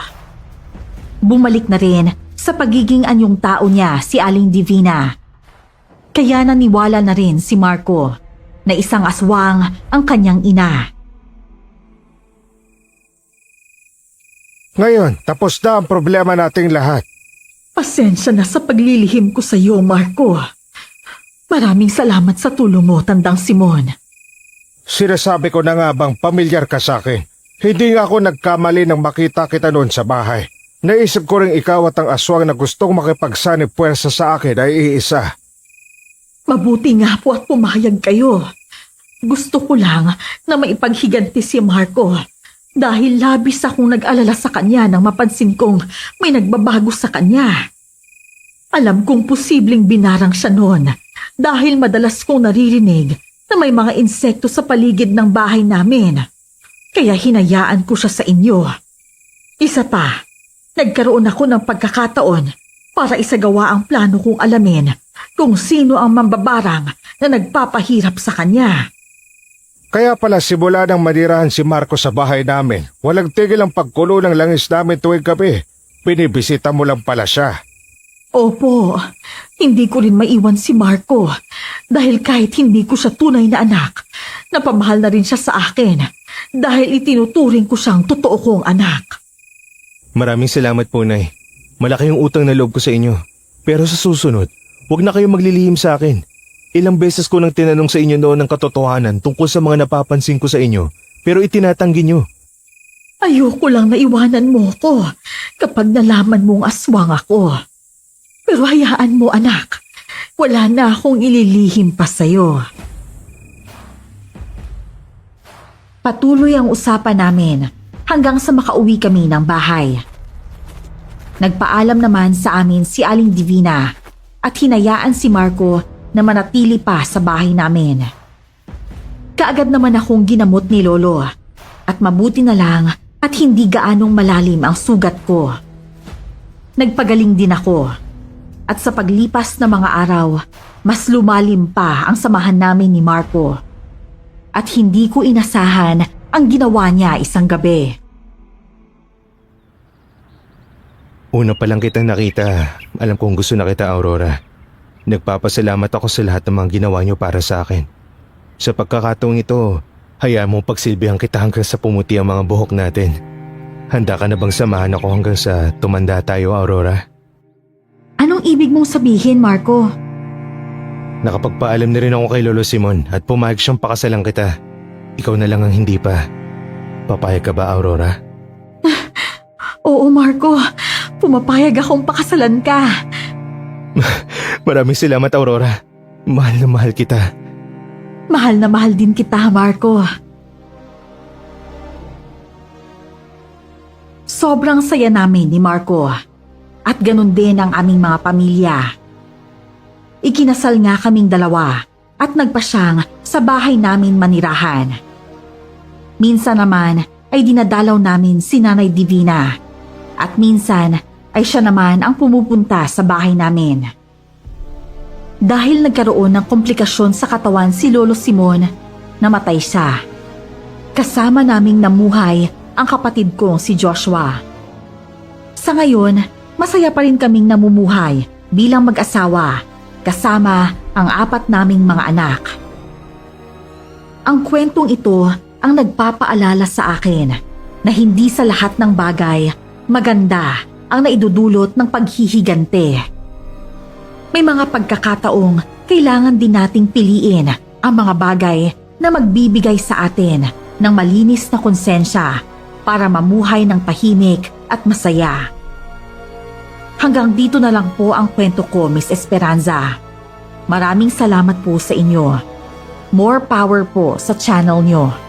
Bumalik na rin sa pagiging anyong tao niya si Aling Divina. Kaya naniwala na rin si Marco na isang aswang ang kanyang ina. Ngayon, tapos na ang problema nating lahat. Pasensya na sa paglilihim ko sa iyo, Marco. Maraming salamat sa tulong mo, Tandang Simon. Sinasabi ko na nga bang pamilyar ka sa akin. Hindi nga ako nagkamali nang makita kita noon sa bahay. Naisip ko rin ikaw at ang aswang na gustong makipagsanib puwersa sa akin ay iisa. Mabuti nga po at pumayag kayo. Gusto ko lang na maipaghiganti si Marco dahil labis akong nag-alala sa kanya nang mapansin kong may nagbabago sa kanya. Alam kong posibleng binarang siya noon dahil madalas kong naririnig na may mga insekto sa paligid ng bahay namin. Kaya hinayaan ko siya sa inyo. Isa pa, nagkaroon ako ng pagkakataon para isagawa ang plano kong alamin kung sino ang mambabarang na nagpapahirap sa kanya. Kaya pala simula nang manirahan si Marco sa bahay namin, walang tigil ang pagkulo ng langis namin tuwing gabi. Binibisita mo lang pala siya. Opo, hindi ko rin maiwan si Marco dahil kahit hindi ko siya tunay na anak, napamahal na rin siya sa akin dahil itinuturing ko siyang totoo kong anak. Maraming salamat po, Nay. Malaki yung utang na loob ko sa inyo. Pero sa susunod, huwag na kayong maglilihim sa akin. Ilang beses ko nang tinanong sa inyo noon ng katotohanan tungkol sa mga napapansin ko sa inyo, pero itinatanggi nyo. Ayoko lang na iwanan mo ko kapag nalaman mong aswang ako. Pero hayaan mo, anak. Wala na akong ililihim pa sa'yo. Patuloy ang usapan namin hanggang sa makauwi kami ng bahay. Nagpaalam naman sa amin si Aling Divina at hinayaan si Marco na manatili pa sa bahay namin. Kaagad naman akong ginamot ni Lolo at mabuti na lang at hindi gaanong malalim ang sugat ko. Nagpagaling din ako. At sa paglipas ng mga araw, mas lumalim pa ang samahan namin ni Marco. At hindi ko inasahan ang ginawa niya isang gabi. Una pa lang kitang nakita, alam kong gusto na kita, Aurora. Nagpapasalamat ako sa lahat ng mga ginawa niyo para sa akin. Sa pagkakataong ito, hayaan mong pagsilbihan kita hanggang sa pumuti ang mga buhok natin. Handa ka na bang samahan ako hanggang sa tumanda tayo, Aurora? Anong ibig mong sabihin, Marco? Nakapagpaalam na rin ako kay Lolo Simon at pumayag siyang pakasalan kita. Ikaw na lang ang hindi pa. Papayag ka ba, Aurora? Oo, Marco. Pumapayag akong pakasalan ka. Maraming salamat, Aurora. Mahal na mahal kita. Mahal na mahal din kita, Marco. Sobrang saya namin ni Marco. At ganun din ang aming mga pamilya. Ikinasal nga kaming dalawa at nagpasyang sa bahay namin manirahan. Minsan naman ay dinadalaw namin si Nanay Divina at minsan ay siya naman ang pumupunta sa bahay namin. Dahil nagkaroon ng komplikasyon sa katawan si Lolo Simon, namatay siya. Kasama naming namuhay ang kapatid kong si Joshua. Sa ngayon, masaya pa rin kaming namumuhay bilang mag-asawa kasama ang 4 naming mga anak. Ang kwentong ito ang nagpapaalala sa akin na hindi sa lahat ng bagay maganda ang naidudulot ng paghihigante. May mga pagkakataong kailangan din nating piliin ang mga bagay na magbibigay sa atin ng malinis na konsensya para mamuhay ng tahimik at masaya. Hanggang dito na lang po ang kwento ko, Miss Esperanza. Maraming salamat po sa inyo. More power po sa channel nyo.